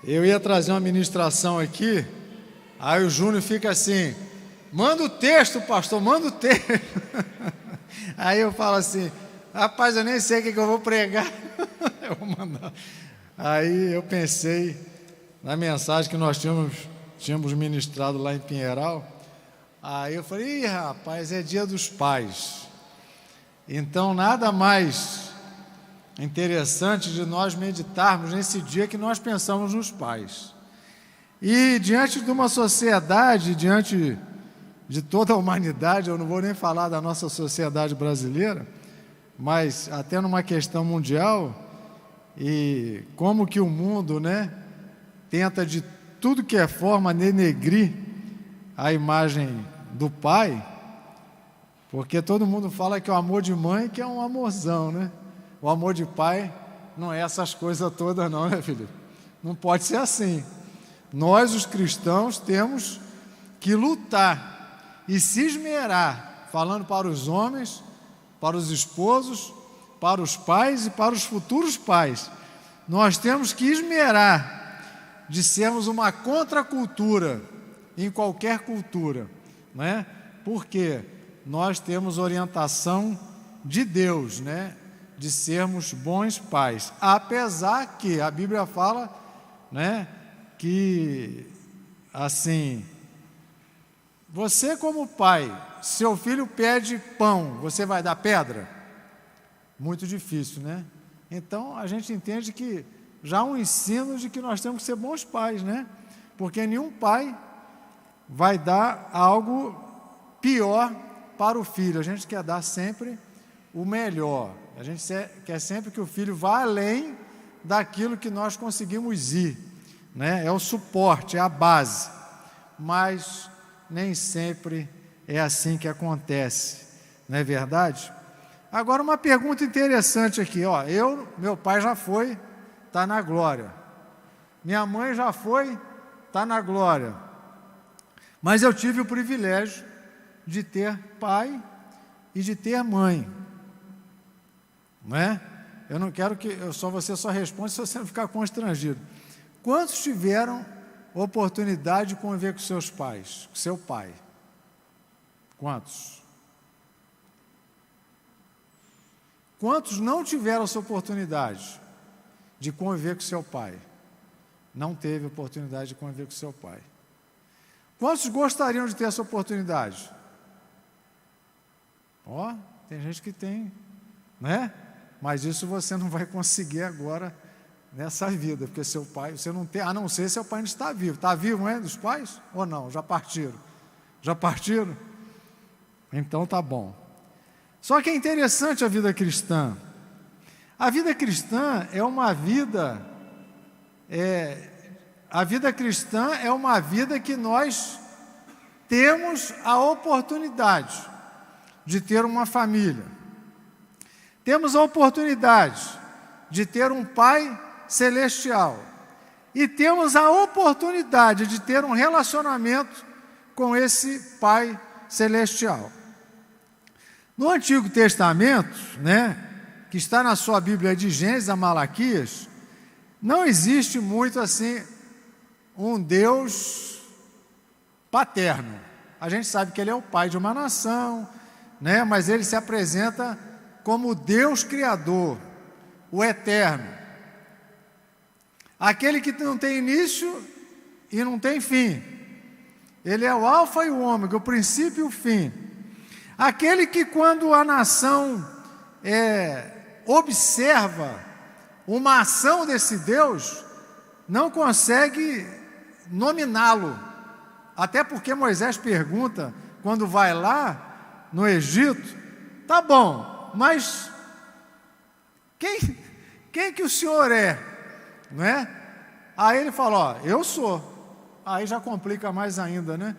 Eu ia trazer uma ministração aqui, aí o Júnior fica assim: manda o texto, pastor, manda o texto. Aí eu falo assim: rapaz, eu nem sei o que eu vou pregar. Eu vou mandar. Aí eu pensei na mensagem que nós tínhamos ministrado lá em Pinheiral. Aí eu falei: ih, rapaz, é dia dos pais. Então nada mais interessante de nós meditarmos nesse dia que nós pensamos nos pais. E diante de uma sociedade, diante de toda a humanidade, eu não vou nem falar da nossa sociedade brasileira, mas até numa questão mundial, e como que o mundo, tenta de tudo que é forma denegrir a imagem do pai, porque todo mundo fala que o amor de mãe que é um amorzão, O amor de pai não é essas coisas todas não, Felipe? Não pode ser assim. Nós, os cristãos, temos que lutar e se esmerar, falando para os homens, para os esposos, para os pais e para os futuros pais. Nós temos que esmerar de sermos uma contracultura em qualquer cultura, Porque nós temos orientação de Deus, de sermos bons pais, apesar que a Bíblia fala, que assim, você como pai, seu filho pede pão, você vai dar pedra? Muito difícil, Então a gente entende que já há um ensino de que nós temos que ser bons pais, Porque nenhum pai vai dar algo pior para o filho. A gente quer dar sempre o melhor. A gente quer sempre que o filho vá além daquilo que nós conseguimos ir, É o suporte, é a base. Mas nem sempre é assim que acontece, não é verdade? Agora uma pergunta interessante aqui, meu pai já foi, está na glória. Minha mãe já foi, está na glória. Mas eu tive o privilégio de ter pai e de ter mãe, Eu não quero que você só responda se você não ficar constrangido. Quantos tiveram oportunidade de conviver com seus pais, com seu pai? Quantos? Quantos não tiveram essa oportunidade de conviver com seu pai? Não teve oportunidade de conviver com seu pai. Quantos gostariam de ter essa oportunidade? Tem gente que tem, Mas isso você não vai conseguir agora nessa vida, porque seu pai, você não tem, a não ser seu pai ainda está vivo. Está vivo, dos pais? Ou não? Já partiram? Já partiram? Então tá bom. Só que é interessante a vida cristã. A vida cristã é uma vida, a vida cristã é uma vida que nós temos a oportunidade de ter uma família. Temos a oportunidade de ter um pai celestial. E temos a oportunidade de ter um relacionamento com esse pai celestial. No Antigo Testamento, que está na sua Bíblia de Gênesis a Malaquias, não existe muito assim um Deus paterno. A gente sabe que ele é o pai de uma nação, mas ele se apresenta como Deus Criador, o Eterno, aquele que não tem início e não tem fim. Ele é o alfa e o ômega, o princípio e o fim. Aquele que quando a nação observa uma ação desse Deus, não consegue nominá-lo. Até porque Moisés pergunta, quando vai lá no Egito, tá bom, mas quem que o senhor é? Aí ele fala, eu sou. Aí já complica mais ainda,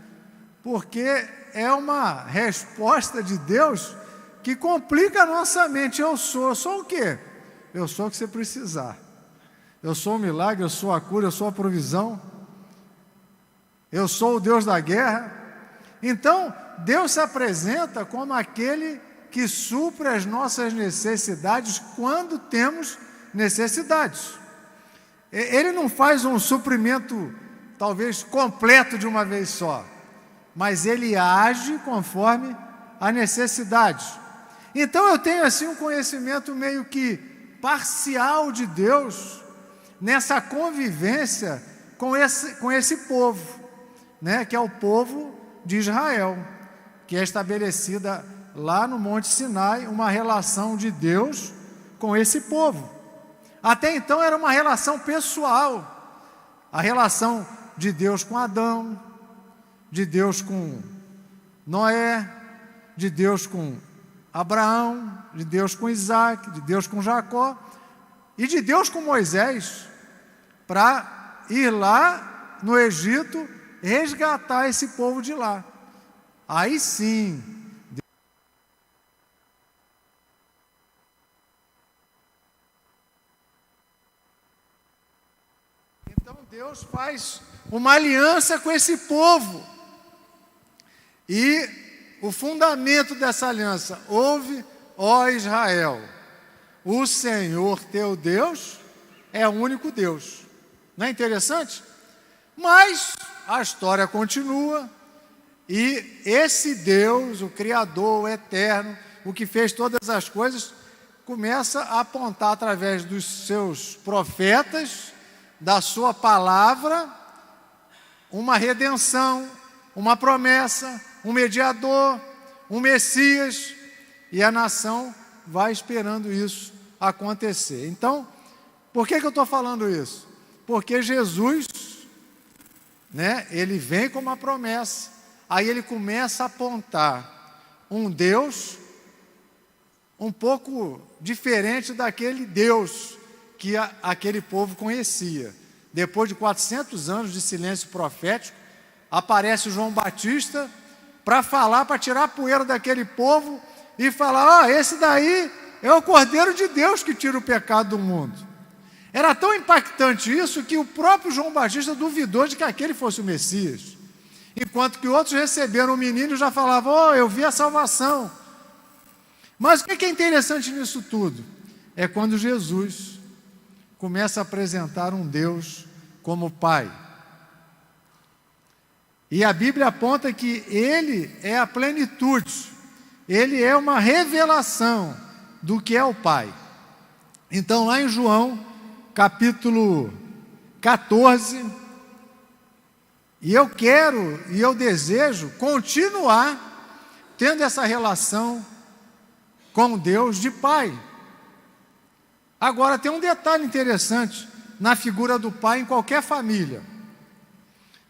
Porque é uma resposta de Deus que complica a nossa mente. Eu sou o quê? Eu sou o que você precisar. Eu sou o milagre, eu sou a cura, eu sou a provisão. Eu sou o Deus da guerra. Então, Deus se apresenta como aquele que supre as nossas necessidades quando temos necessidades. Ele não faz um suprimento, talvez, completo de uma vez só, mas ele age conforme a necessidade. Então eu tenho assim um conhecimento meio que parcial de Deus nessa convivência com esse povo, né, que é o povo de Israel, que é estabelecida lá no Monte Sinai, uma relação de Deus com esse povo. Até então era uma relação pessoal, a relação de Deus com Adão, de Deus com Noé, de Deus com Abraão, de Deus com Isaac, de Deus com Jacó e de Deus com Moisés, para ir lá no Egito resgatar esse povo de lá. Aí sim, então Deus faz uma aliança com esse povo. E o fundamento dessa aliança: ouve, ó Israel, o Senhor teu Deus é o único Deus. Não é interessante? Mas a história continua e esse Deus, o Criador, o Eterno, o que fez todas as coisas, começa a apontar através dos seus profetas, da sua palavra, uma redenção, uma promessa, um mediador, um Messias, e a nação vai esperando isso acontecer. Então, por que eu estou falando isso? Porque Jesus, né, ele vem com uma promessa, aí ele começa a apontar um Deus um pouco diferente daquele Deus que aquele povo conhecia. Depois de 400 anos de silêncio profético, aparece João Batista para falar, para tirar a poeira daquele povo e falar: esse daí é o Cordeiro de Deus que tira o pecado do mundo. Era tão impactante isso que o próprio João Batista duvidou de que aquele fosse o Messias, enquanto que outros receberam o menino e já falavam: eu vi a salvação. Mas o que é interessante nisso tudo? É quando Jesus começa a apresentar um Deus como Pai. E a Bíblia aponta que Ele é a plenitude, Ele é uma revelação do que é o Pai. Então, lá em João, capítulo 14, e eu quero e eu desejo continuar tendo essa relação com Deus de Pai. Agora, tem um detalhe interessante na figura do pai em qualquer família,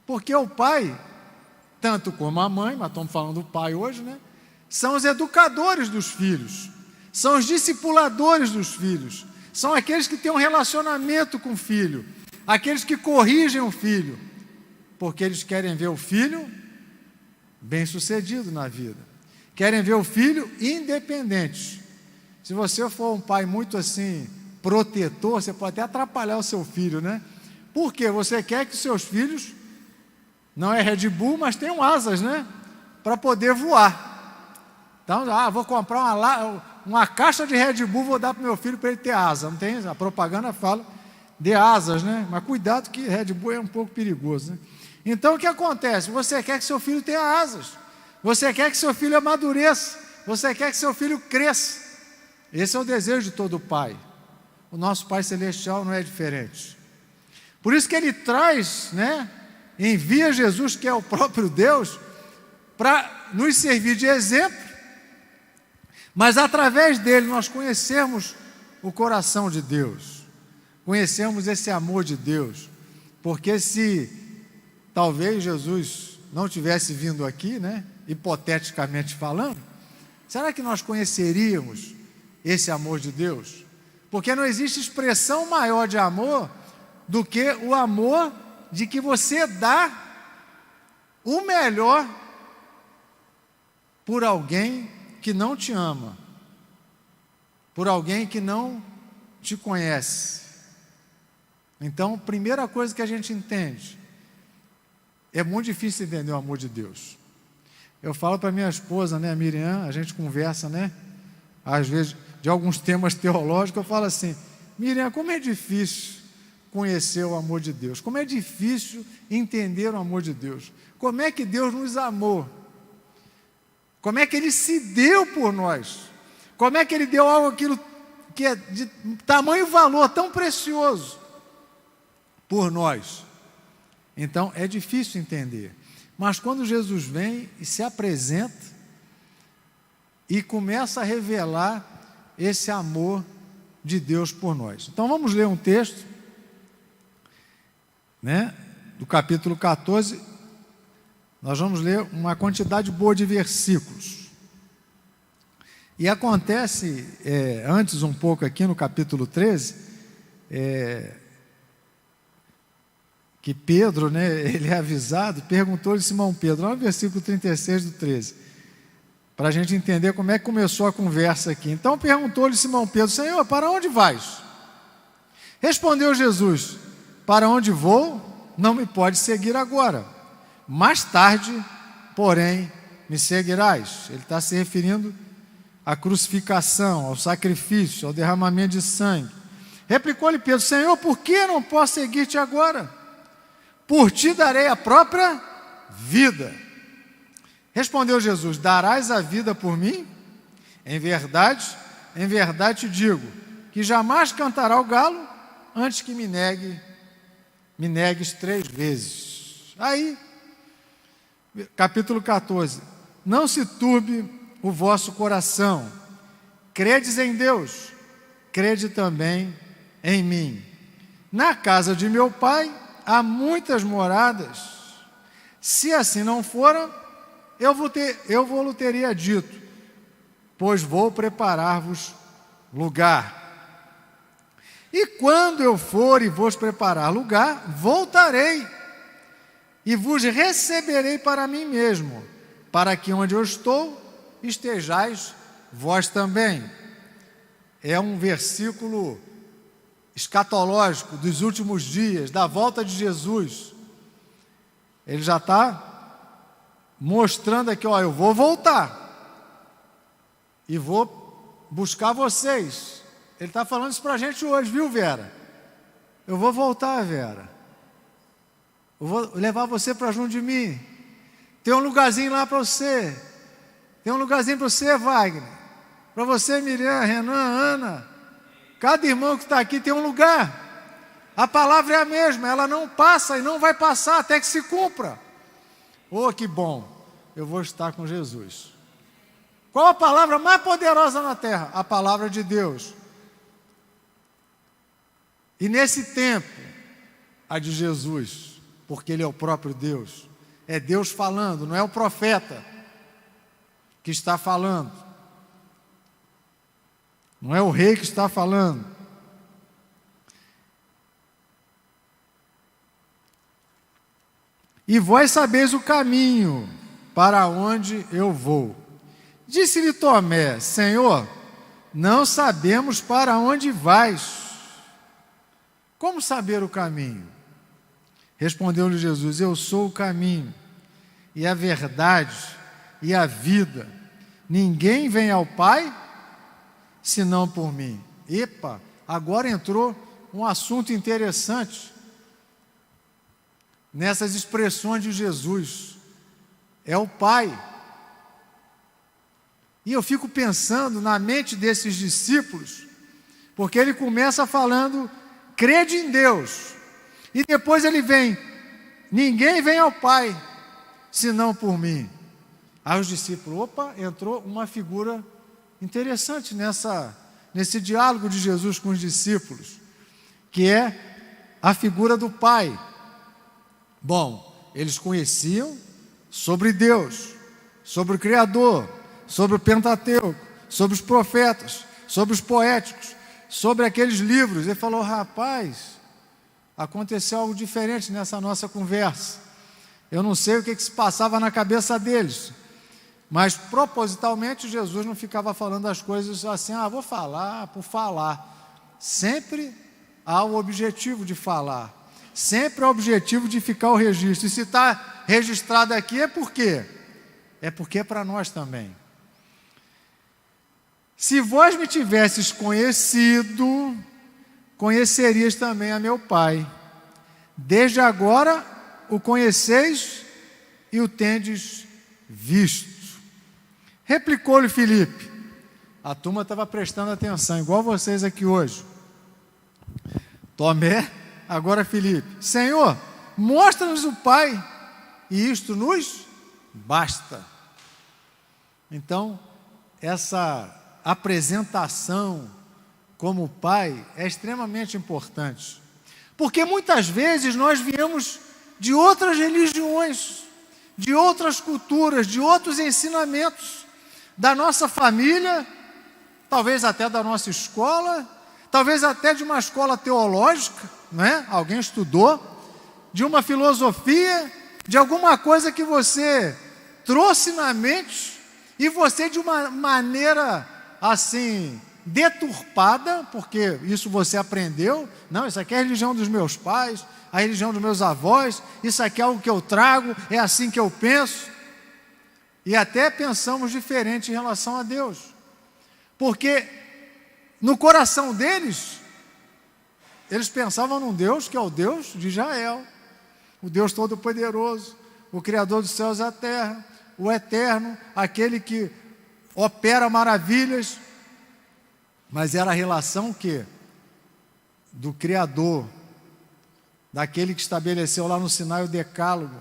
porque o pai, tanto como a mãe, mas estamos falando do pai hoje, né? São os educadores dos filhos, são os discipuladores dos filhos, são aqueles que têm um relacionamento com o filho, aqueles que corrigem o filho, porque eles querem ver o filho bem-sucedido na vida, querem ver o filho independente. Se você for um pai muito assim, protetor, você pode até atrapalhar o seu filho, né? Porque você quer que os seus filhos, não é Red Bull, mas tenham asas, né? Para poder voar. Então, vou comprar uma caixa de Red Bull, vou dar para o meu filho para ele ter asa. Não tem? A propaganda fala de asas, né? Mas cuidado que Red Bull é um pouco perigoso, né? Então, o que acontece? Você quer que seu filho tenha asas. Você quer que seu filho amadureça. Você quer que seu filho cresça. Esse é o desejo de todo pai. O nosso Pai Celestial não é diferente. Por isso que Ele traz, né, envia Jesus, que é o próprio Deus, para nos servir de exemplo, mas através dele nós conhecemos o coração de Deus, conhecemos esse amor de Deus, porque se talvez Jesus não tivesse vindo aqui, né, hipoteticamente falando, será que nós conheceríamos esse amor de Deus? Porque não existe expressão maior de amor do que o amor de que você dá o melhor por alguém que não te ama, por alguém que não te conhece. Então, a primeira coisa que a gente entende, é muito difícil entender o amor de Deus. Eu falo para minha esposa, né, a Miriam, a gente conversa, né, às vezes, de alguns temas teológicos, eu falo assim: Miriam, como é difícil conhecer o amor de Deus, como é difícil entender o amor de Deus, como é que Deus nos amou, como é que Ele se deu por nós, como é que Ele deu algo aquilo que é de tamanho valor, tão precioso, por nós. Então é difícil entender, mas quando Jesus vem e se apresenta, e começa a revelar esse amor de Deus por nós. Então vamos ler um texto, do capítulo 14, nós vamos ler uma quantidade boa de versículos. E acontece, antes um pouco aqui no capítulo 13, que Pedro, ele é avisado, perguntou-lhe Simão Pedro, lá no versículo 36 do 13, para a gente entender como é que começou a conversa aqui. Então perguntou-lhe Simão Pedro, Senhor, para onde vais? Respondeu Jesus, para onde vou, não me pode seguir agora. Mais tarde, porém, me seguirás. Ele está se referindo à crucificação, ao sacrifício, ao derramamento de sangue. Replicou-lhe Pedro, Senhor, por que não posso seguir-te agora? Por ti darei a própria vida. Respondeu Jesus, darás a vida por mim? Em verdade te digo, que jamais cantará o galo antes que me negues 3 vezes. Aí, capítulo 14, não se turbe o vosso coração, credes em Deus, crede também em mim. Na casa de meu Pai há muitas moradas, se assim não fora, eu vou-lhe teria dito, pois vou preparar-vos lugar. E quando eu for e vos preparar lugar, voltarei e vos receberei para mim mesmo, para que onde eu estou, estejais vós também. É um versículo escatológico dos últimos dias, da volta de Jesus. Ele já está mostrando aqui, eu vou voltar e vou buscar vocês. Ele está falando isso para a gente hoje, viu, Vera? Eu vou voltar, Vera. Eu vou levar você para junto de mim. Tem um lugarzinho lá para você. Tem um lugarzinho para você, Wagner. Para você, Miriam, Renan, Ana. Cada irmão que está aqui tem um lugar. A palavra é a mesma, ela não passa e não vai passar até que se cumpra. Oh, que bom, eu vou estar com Jesus. Qual a palavra mais poderosa na terra? A palavra de Deus. E nesse tempo, a de Jesus, porque Ele é o próprio Deus. É Deus falando, não é o profeta que está falando. Não é o rei que está falando. E vós sabeis o caminho para onde eu vou. Disse-lhe Tomé, Senhor, não sabemos para onde vais. Como saber o caminho? Respondeu-lhe Jesus, eu sou o caminho, e a verdade, e a vida. Ninguém vem ao Pai, senão por mim. Epa, agora entrou um assunto interessante nessas expressões de Jesus. É o Pai. E eu fico pensando na mente desses discípulos, porque ele começa falando, crede em Deus, e depois ele vem, ninguém vem ao Pai, senão por mim. Aí os discípulos, opa, entrou uma figura interessante nesse diálogo de Jesus com os discípulos, que é a figura do Pai. Bom, eles conheciam sobre Deus, sobre o Criador, sobre o Pentateuco, sobre os profetas, sobre os poéticos, sobre aqueles livros. Ele falou, rapaz, aconteceu algo diferente nessa nossa conversa. Eu não sei o que se passava na cabeça deles, mas propositalmente Jesus não ficava falando as coisas assim, vou falar por falar. Sempre há o objetivo de falar, sempre há o objetivo de ficar o registro. E se está registrado aqui é por quê? É porque é para nós também. Se vós me tivesses conhecido conhecerias também a meu Pai. Desde agora o conheceis e o tendes visto. Replicou-lhe Filipe. A turma estava prestando atenção, igual vocês aqui hoje. Tomé, agora Filipe. Senhor, mostra-nos o Pai, e isto nos basta. Então, essa apresentação como Pai é extremamente importante. Porque muitas vezes nós viemos de outras religiões, de outras culturas, de outros ensinamentos, da nossa família, talvez até da nossa escola, talvez até de uma escola teológica, né? Alguém estudou, de uma filosofia, de alguma coisa que você trouxe na mente e você de uma maneira assim deturpada, porque isso você aprendeu, não, isso aqui é a religião dos meus pais, a religião dos meus avós, isso aqui é algo que eu trago, é assim que eu penso, e até pensamos diferente em relação a Deus, porque no coração deles, eles pensavam num Deus que é o Deus de Israel, o Deus Todo-Poderoso, o Criador dos céus e da terra, o Eterno, aquele que opera maravilhas, mas era a relação que do Criador, daquele que estabeleceu lá no Sinai o Decálogo,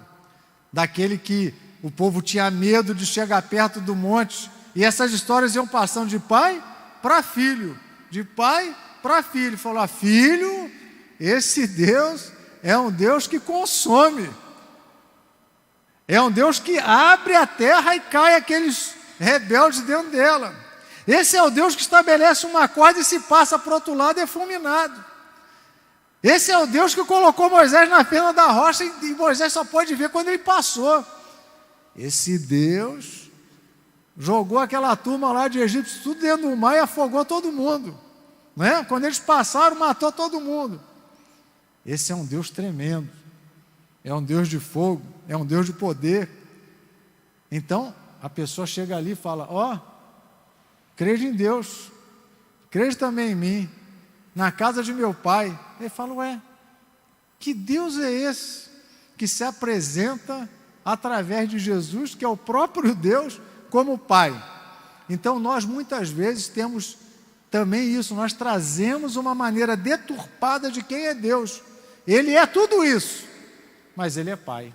daquele que o povo tinha medo de chegar perto do monte, e essas histórias iam passando de pai para filho, de pai para filho. Falou: filho, esse Deus é um Deus que consome, é um Deus que abre a terra e cai aqueles rebeldes dentro dela. Esse é o Deus que estabelece uma corda e se passa para o outro lado é fulminado. Esse é o Deus que colocou Moisés na fenda da rocha e Moisés só pode ver quando ele passou. Esse Deus jogou aquela turma lá de Egito tudo dentro do mar e afogou todo mundo, né? Quando eles passaram, matou todo mundo. Esse é um Deus tremendo, é um Deus de fogo, é um Deus de poder. Então a pessoa chega ali e fala: crede em Deus, crede também em mim, na casa de meu pai. Ele fala: que Deus é esse que se apresenta através de Jesus, que é o próprio Deus, como Pai? Então nós muitas vezes temos também isso, nós trazemos uma maneira deturpada de quem é Deus. Ele é tudo isso, mas Ele é Pai.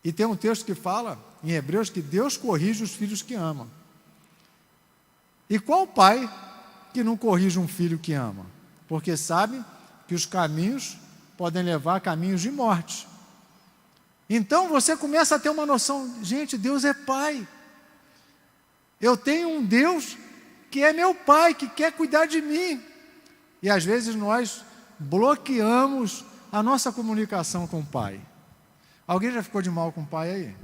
E tem um texto que fala, em Hebreus, que Deus corrige os filhos que ama. E qual pai que não corrige um filho que ama? Porque sabe que os caminhos podem levar a caminhos de morte. Então você começa a ter uma noção: gente, Deus é Pai. Eu tenho um Deus que é meu Pai, que quer cuidar de mim. E às vezes nós bloqueamos a nossa comunicação com o Pai. Alguém já ficou de mal com o pai aí?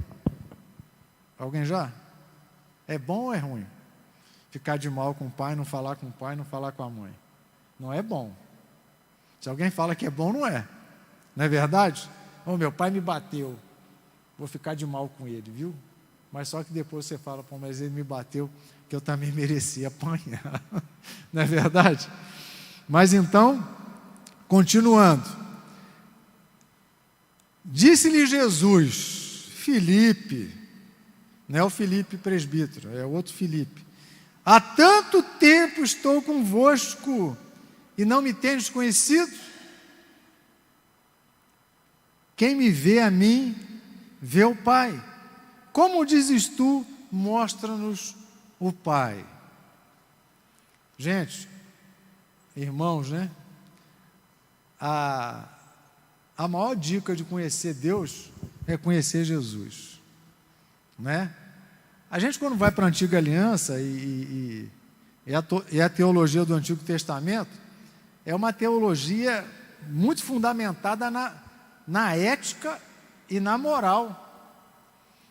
Alguém já? É bom ou é ruim? Ficar de mal com o pai, não falar com o pai, não falar com a mãe. Não é bom. Se alguém fala que é bom, não é. Não é verdade? Meu pai me bateu, vou ficar de mal com ele, viu? Mas só que depois você fala: mas ele me bateu, que eu também merecia apanhar. Não é verdade? Mas então, continuando. Disse-lhe Jesus, Filipe, não é o Filipe presbítero, é outro Filipe: há tanto tempo estou convosco e não me tendes conhecido? Quem me vê a mim, vê o Pai. Como dizes tu, mostra-nos o Pai. Gente, irmãos, né? A maior dica de conhecer Deus é conhecer Jesus, né? A gente, quando vai para a Antiga Aliança e a teologia do Antigo Testamento, é uma teologia muito fundamentada na ética e na moral.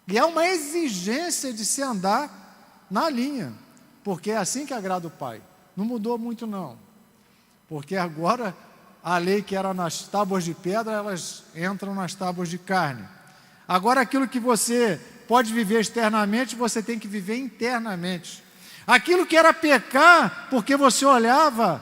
E é uma exigência de se andar na linha, porque é assim que agrada o Pai. Não mudou muito não, porque agora a lei que era nas tábuas de pedra, elas entram nas tábuas de carne. Agora aquilo que você pode viver externamente, você tem que viver internamente. Aquilo que era pecar, porque você olhava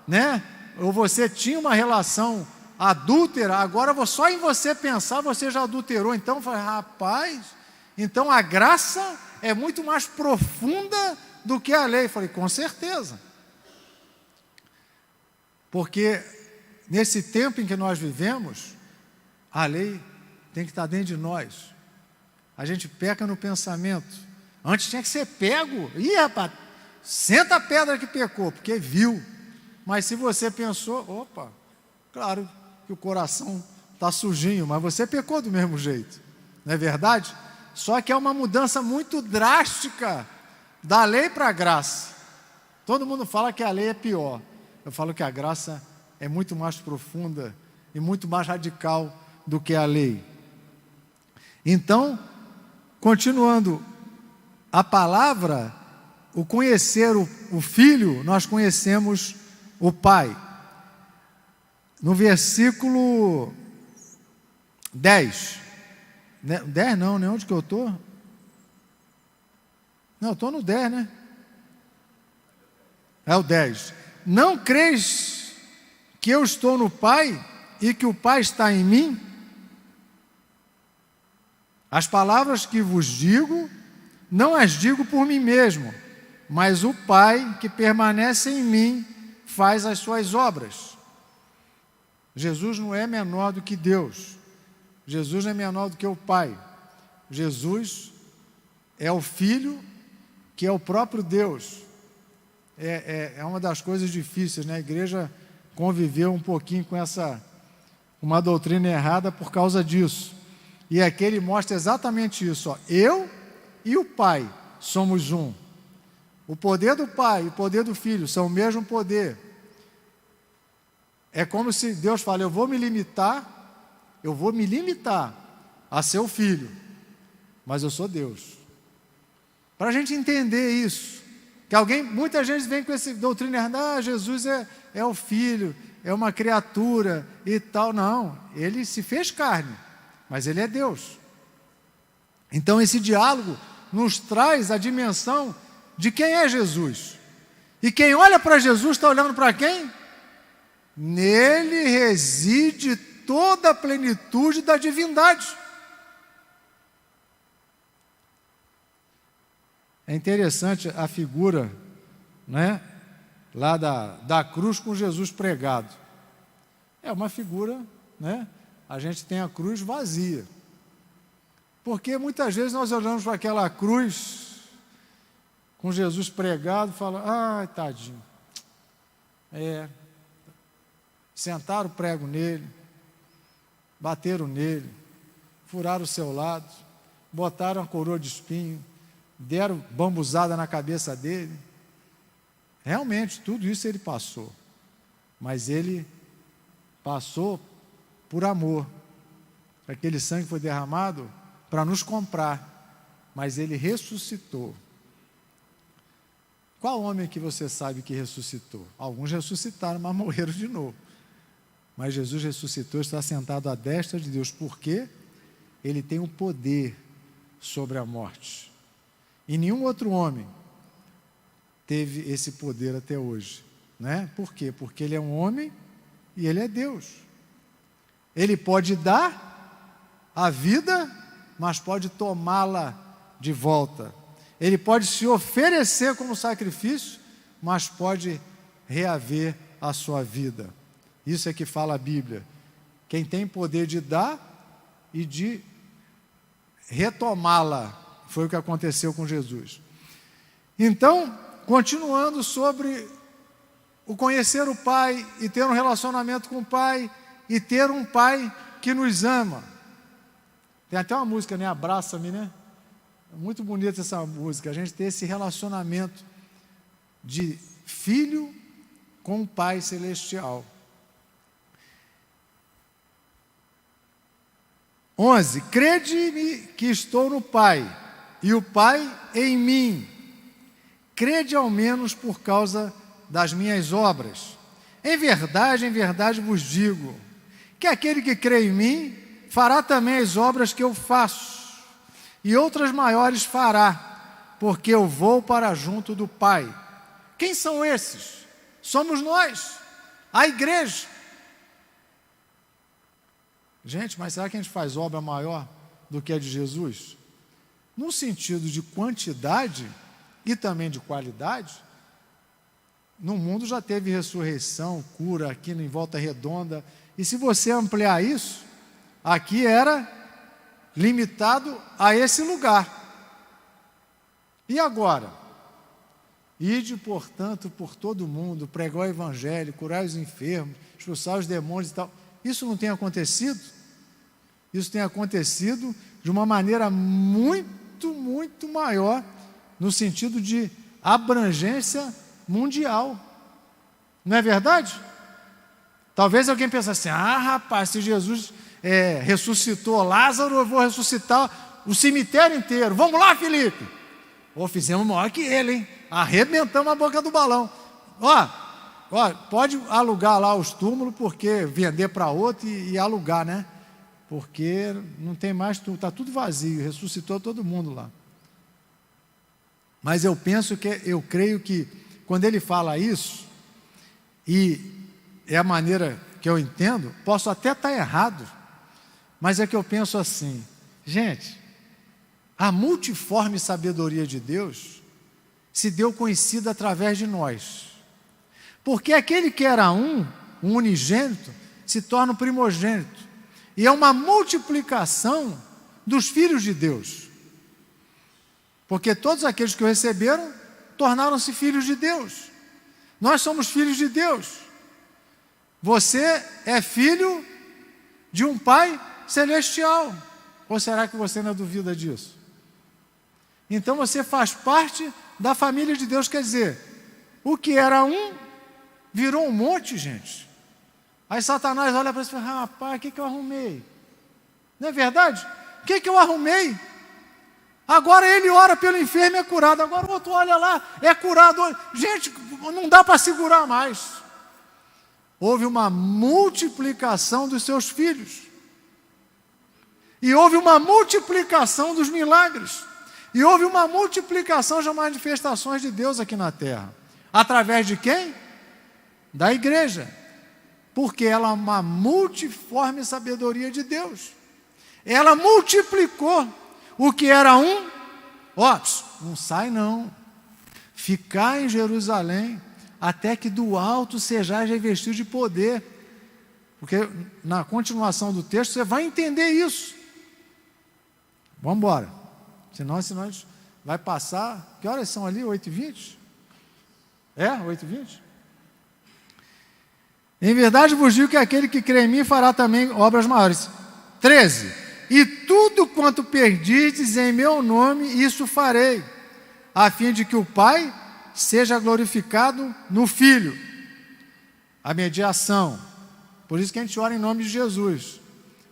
né? Ou você tinha uma relação adúltera, agora só em você pensar você já adulterou. Então eu falei, rapaz, então a graça é muito mais profunda do que a lei. Eu falei, com certeza. Porque nesse tempo em que nós vivemos, a lei tem que estar dentro de nós. A gente peca no pensamento. Antes tinha que ser pego. Ih, rapaz, senta a pedra que pecou, porque viu. Mas se você pensou, opa, claro que o coração está sujinho, mas você pecou do mesmo jeito. Não é verdade? Só que é uma mudança muito drástica da lei para a graça. Todo mundo fala que a lei é pior. Eu falo que a graça é muito mais profunda e muito mais radical do que a lei. Então, continuando, a palavra, o conhecer o Filho, nós conhecemos o Pai. No versículo 10, 10 não, né? Onde que eu estou? Não, eu estou no 10, né? É o 10. Não creis que eu estou no Pai e que o Pai está em mim? As palavras que vos digo, não as digo por mim mesmo, mas o Pai que permanece em mim faz as suas obras. Jesus não é menor do que Deus. Jesus não é menor do que o Pai. Jesus é o Filho, que é o próprio Deus. É uma das coisas difíceis, né? A igreja conviveu um pouquinho com uma doutrina errada por causa disso. E aqui ele mostra exatamente isso. Ó. Eu e o Pai somos um. O poder do Pai e o poder do Filho são o mesmo poder. É como se Deus fala, eu vou me limitar a ser o Filho, mas eu sou Deus. Para a gente entender isso, que muita gente vem com essa doutrina errada, Jesus é o Filho, é uma criatura e tal. Não, ele se fez carne, mas ele é Deus. Então esse diálogo nos traz a dimensão de quem é Jesus. E quem olha para Jesus está olhando para quem? Nele reside toda a plenitude da divindade. É interessante a figura, né, lá da cruz com Jesus pregado. É uma figura, né? A gente tem a cruz vazia. Porque muitas vezes nós olhamos para aquela cruz com Jesus pregado e falamos, ai, tadinho. Sentaram o prego nele, bateram nele, furaram o seu lado, botaram a coroa de espinho, deram bambuzada na cabeça dele. Realmente, tudo isso ele passou. Mas ele passou por amor. Aquele sangue foi derramado para nos comprar. Mas ele ressuscitou. Qual homem que você sabe que ressuscitou? Alguns ressuscitaram, mas morreram de novo. Mas Jesus ressuscitou, está sentado à destra de Deus. Por quê? Ele tem o poder sobre a morte. E nenhum outro homem teve esse poder até hoje, né? Por quê? Porque ele é um homem e ele é Deus. Ele pode dar a vida, mas pode tomá-la de volta. Ele pode se oferecer como sacrifício, mas pode reaver a sua vida. Isso é que fala a Bíblia. Quem tem poder de dar e de retomá-la, foi o que aconteceu com Jesus. Então, continuando sobre o conhecer o Pai e ter um relacionamento com o Pai e ter um Pai que nos ama. Tem até uma música, né? Abraça-me, né? É muito bonita essa música, a gente ter esse relacionamento de filho com o Pai Celestial. 11. Crede-me que estou no Pai, e o Pai em mim. Crede ao menos por causa das minhas obras. Em verdade vos digo, que aquele que crê em mim, fará também as obras que eu faço, e outras maiores fará, porque eu vou para junto do Pai. Quem são esses? Somos nós. a igreja. Gente, mas será que a gente faz obra maior do que a de Jesus? No sentido de quantidade e também de qualidade, no mundo já teve ressurreição, cura aqui em Volta Redonda, e se você ampliar isso, aqui era limitado a esse lugar. E agora? Ide, portanto, por todo mundo, pregar o evangelho, curar os enfermos, expulsar os demônios e tal. Isso não tem acontecido? Isso tem acontecido de uma maneira muito, muito maior, no sentido de abrangência mundial. Não é verdade? Talvez alguém pense assim, rapaz, se Jesus ressuscitou Lázaro, eu vou ressuscitar o cemitério inteiro. Vamos lá, Felipe! Ou fizemos maior que ele, hein? Arrebentamos a boca do balão. Pode alugar lá os túmulos, porque vender para outro e alugar, né? Porque não tem mais túmulo, está tudo vazio, ressuscitou todo mundo lá. Mas eu creio que quando ele fala isso, e é a maneira que eu entendo, posso até estar errado, mas é que eu penso assim, gente, a multiforme sabedoria de Deus se deu conhecida através de nós. Porque aquele que era um unigênito, se torna o primogênito. E é uma multiplicação dos filhos de Deus. Porque todos aqueles que o receberam, tornaram-se filhos de Deus. Nós somos filhos de Deus. Você é filho de um Pai celestial. Ou será que você não duvida disso? Então você faz parte da família de Deus, quer dizer, o que era um, virou um monte, gente. Aí Satanás olha para você e fala, rapaz, o que eu arrumei? Não é verdade? O que eu arrumei? Agora ele ora pelo enfermo e é curado, agora o outro olha lá, é curado. Gente, não dá para segurar mais. Houve uma multiplicação dos seus filhos. E houve uma multiplicação dos milagres. E houve uma multiplicação de manifestações de Deus aqui na terra. Através de quem? Da igreja. Porque ela é uma multiforme sabedoria de Deus. Ela multiplicou o que era um. Não sai não. Ficar em Jerusalém até que do alto sejais revestido de poder. Porque na continuação do texto você vai entender isso. Vamos embora. Senão vai passar. Que horas são ali? 8h20? 8h20? Em verdade vos digo que aquele que crê em mim fará também obras maiores. 13. E tudo quanto perdides em meu nome, isso farei, a fim de que o Pai seja glorificado no Filho. A mediação. Por isso que a gente ora em nome de Jesus.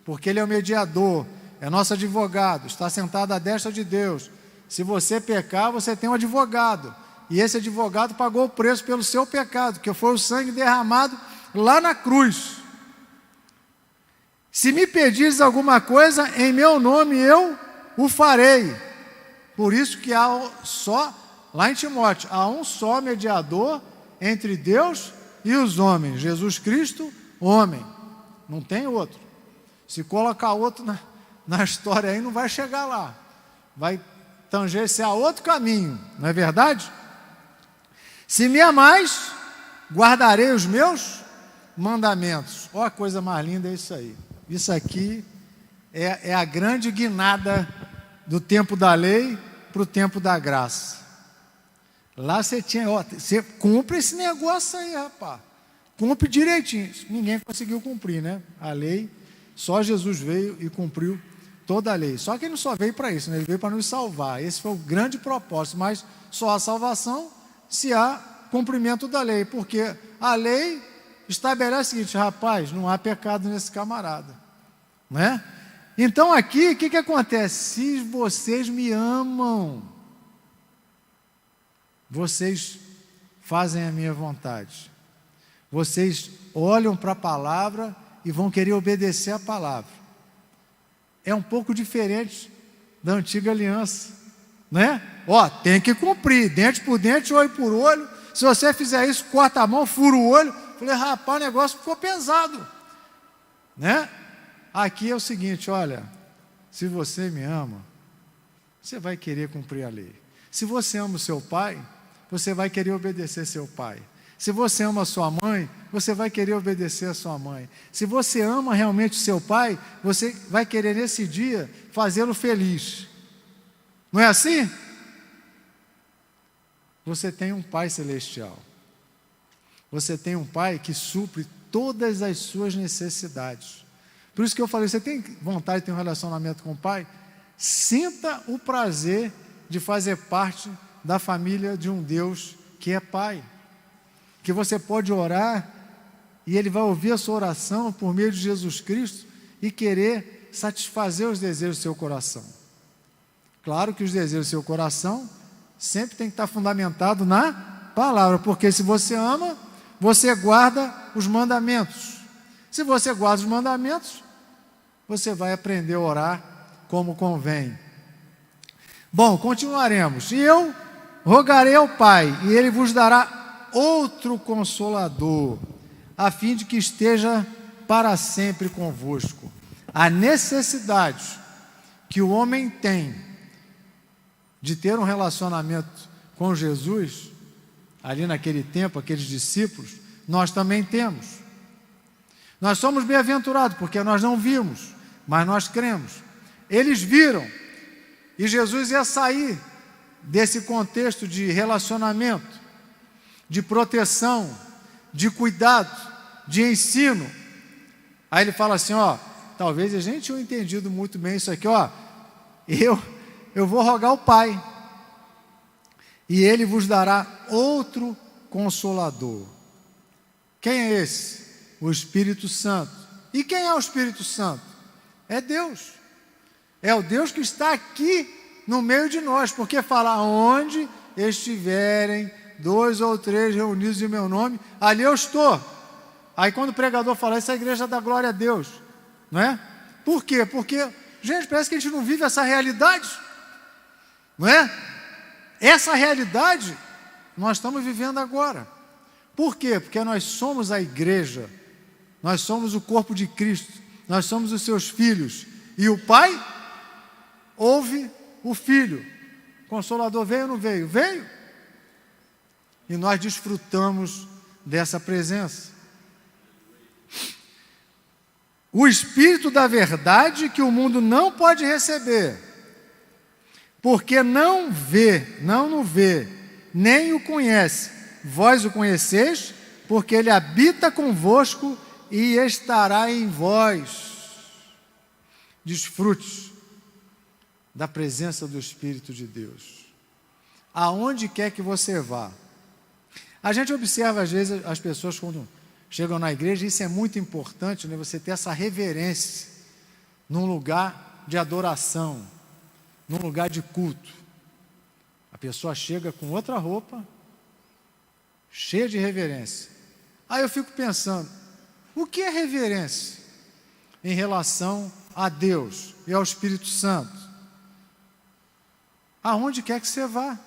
Porque Ele é o mediador, é nosso advogado, está sentado à destra de Deus. Se você pecar, você tem um advogado. E esse advogado pagou o preço pelo seu pecado, que foi o sangue derramado lá na cruz. Se me pedires alguma coisa, em meu nome eu o farei. Por isso que há só, lá em Timóteo, há um só mediador entre Deus e os homens, Jesus Cristo, homem. Não tem outro. Se colocar outro na história aí, não vai chegar lá. Vai tangenciar outro caminho, não é verdade? Se me amais, guardarei os meus mandamentos. Ó, a coisa mais linda é isso aí. Isso aqui é a grande guinada do tempo da lei para o tempo da graça. Lá você você cumpre esse negócio aí, rapaz. Cumpre direitinho. Ninguém conseguiu cumprir, né? A lei, só Jesus veio e cumpriu toda a lei. Só que ele não só veio para isso, né? Ele veio para nos salvar. Esse foi o grande propósito. Mas só há salvação se há cumprimento da lei. Porque a lei estabelece o seguinte, rapaz, não há pecado nesse camarada. Não é? Então aqui, o que acontece? Se vocês me amam, vocês fazem a minha vontade. Vocês olham para a palavra e vão querer obedecer a palavra. É um pouco diferente da antiga aliança, né? Tem que cumprir, dente por dente, olho por olho. Se você fizer isso, corta a mão, fura o olho, Falei, rapaz, o negócio ficou pesado, né? Aqui é o seguinte, olha, se você me ama, você vai querer cumprir a lei. Se você ama o seu pai, você vai querer obedecer seu pai. Se você ama a sua mãe, você vai querer obedecer a sua mãe. Se você ama realmente o seu pai, você vai querer nesse dia fazê-lo feliz. Não é assim? Você tem um pai celestial. Você tem um pai que supre todas as suas necessidades. Por isso que eu falei, você tem vontade de ter um relacionamento com o pai? Sinta o prazer de fazer parte da família de um Deus que é pai. Que você pode orar e Ele vai ouvir a sua oração por meio de Jesus Cristo e querer satisfazer os desejos do seu coração. Claro que os desejos do seu coração sempre tem que estar fundamentado na palavra, porque se você ama, você guarda os mandamentos. Se você guarda os mandamentos, você vai aprender a orar como convém. Bom, continuaremos. E eu rogarei ao Pai, e Ele vos dará outro Consolador, a fim de que esteja para sempre convosco. A necessidade que o homem tem de ter um relacionamento com Jesus, ali naquele tempo, aqueles discípulos, nós também temos. Nós somos bem-aventurados, porque nós não vimos, mas nós cremos. Eles viram, e Jesus ia sair desse contexto de relacionamento, de proteção, de cuidado, de ensino. Aí ele fala assim, ó, talvez a gente tenha entendido muito bem isso aqui, ó, eu vou rogar ao Pai, e Ele vos dará outro Consolador. Quem é esse? O Espírito Santo. E quem é o Espírito Santo? É Deus. É o Deus que está aqui no meio de nós, porque fala, onde estiverem 2 ou 3 reunidos em meu nome, ali eu estou. Aí quando o pregador fala, essa igreja dá glória a Deus, não é? Por quê? Porque, gente, parece que a gente não vive essa realidade, não é? Essa realidade nós estamos vivendo agora. Por quê? Porque nós somos a igreja, nós somos o corpo de Cristo, nós somos os seus filhos, e o Pai ouve o Filho. O Consolador veio ou não veio? Veio. E nós desfrutamos dessa presença. O Espírito da verdade que o mundo não pode receber, porque não o vê, nem o conhece. Vós o conheceis, porque ele habita convosco e estará em vós. Desfrute da presença do Espírito de Deus. Aonde quer que você vá. A gente observa às vezes as pessoas quando chegam na igreja, e isso é muito importante, né? Você ter essa reverência num lugar de adoração, num lugar de culto. A pessoa chega com outra roupa, cheia de reverência. Aí eu fico pensando, o que é reverência em relação a Deus e ao Espírito Santo? Aonde quer que você vá?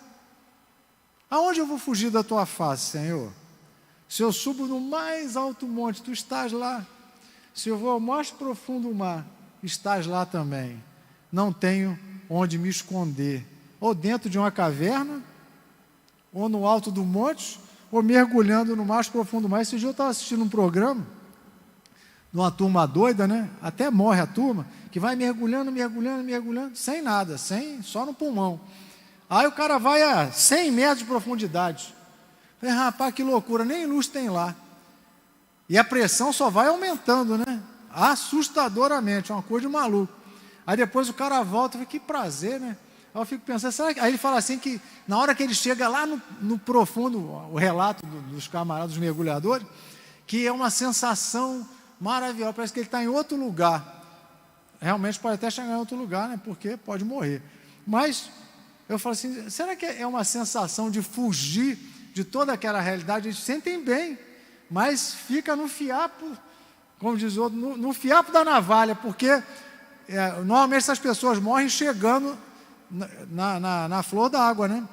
Aonde eu vou fugir da tua face, Senhor? Se eu subo no mais alto monte, tu estás lá. Se eu vou ao mais profundo mar, estás lá também. Não tenho onde me esconder. Ou dentro de uma caverna, ou no alto do monte, ou mergulhando no mais profundo mar. Esse dia eu estava assistindo um programa, de uma turma doida, né? Até morre a turma, que vai mergulhando, sem nada, só no pulmão. Aí o cara vai a 100 metros de profundidade. Falei, rapaz, que loucura, nem luz tem lá. E a pressão só vai aumentando, né? Assustadoramente, uma coisa de maluco. Aí depois o cara volta, que prazer, né? Aí eu fico pensando, será que... Aí ele fala assim que na hora que ele chega lá no profundo, o relato dos camaradas, dos mergulhadores, que é uma sensação maravilhosa, parece que ele está em outro lugar. Realmente pode até chegar em outro lugar, né? Porque pode morrer. Mas eu falo assim, será que é uma sensação de fugir de toda aquela realidade? Eles sentem bem, mas fica no fiapo, como diz o outro, no fiapo da navalha, porque normalmente essas pessoas morrem chegando na flor da água, né?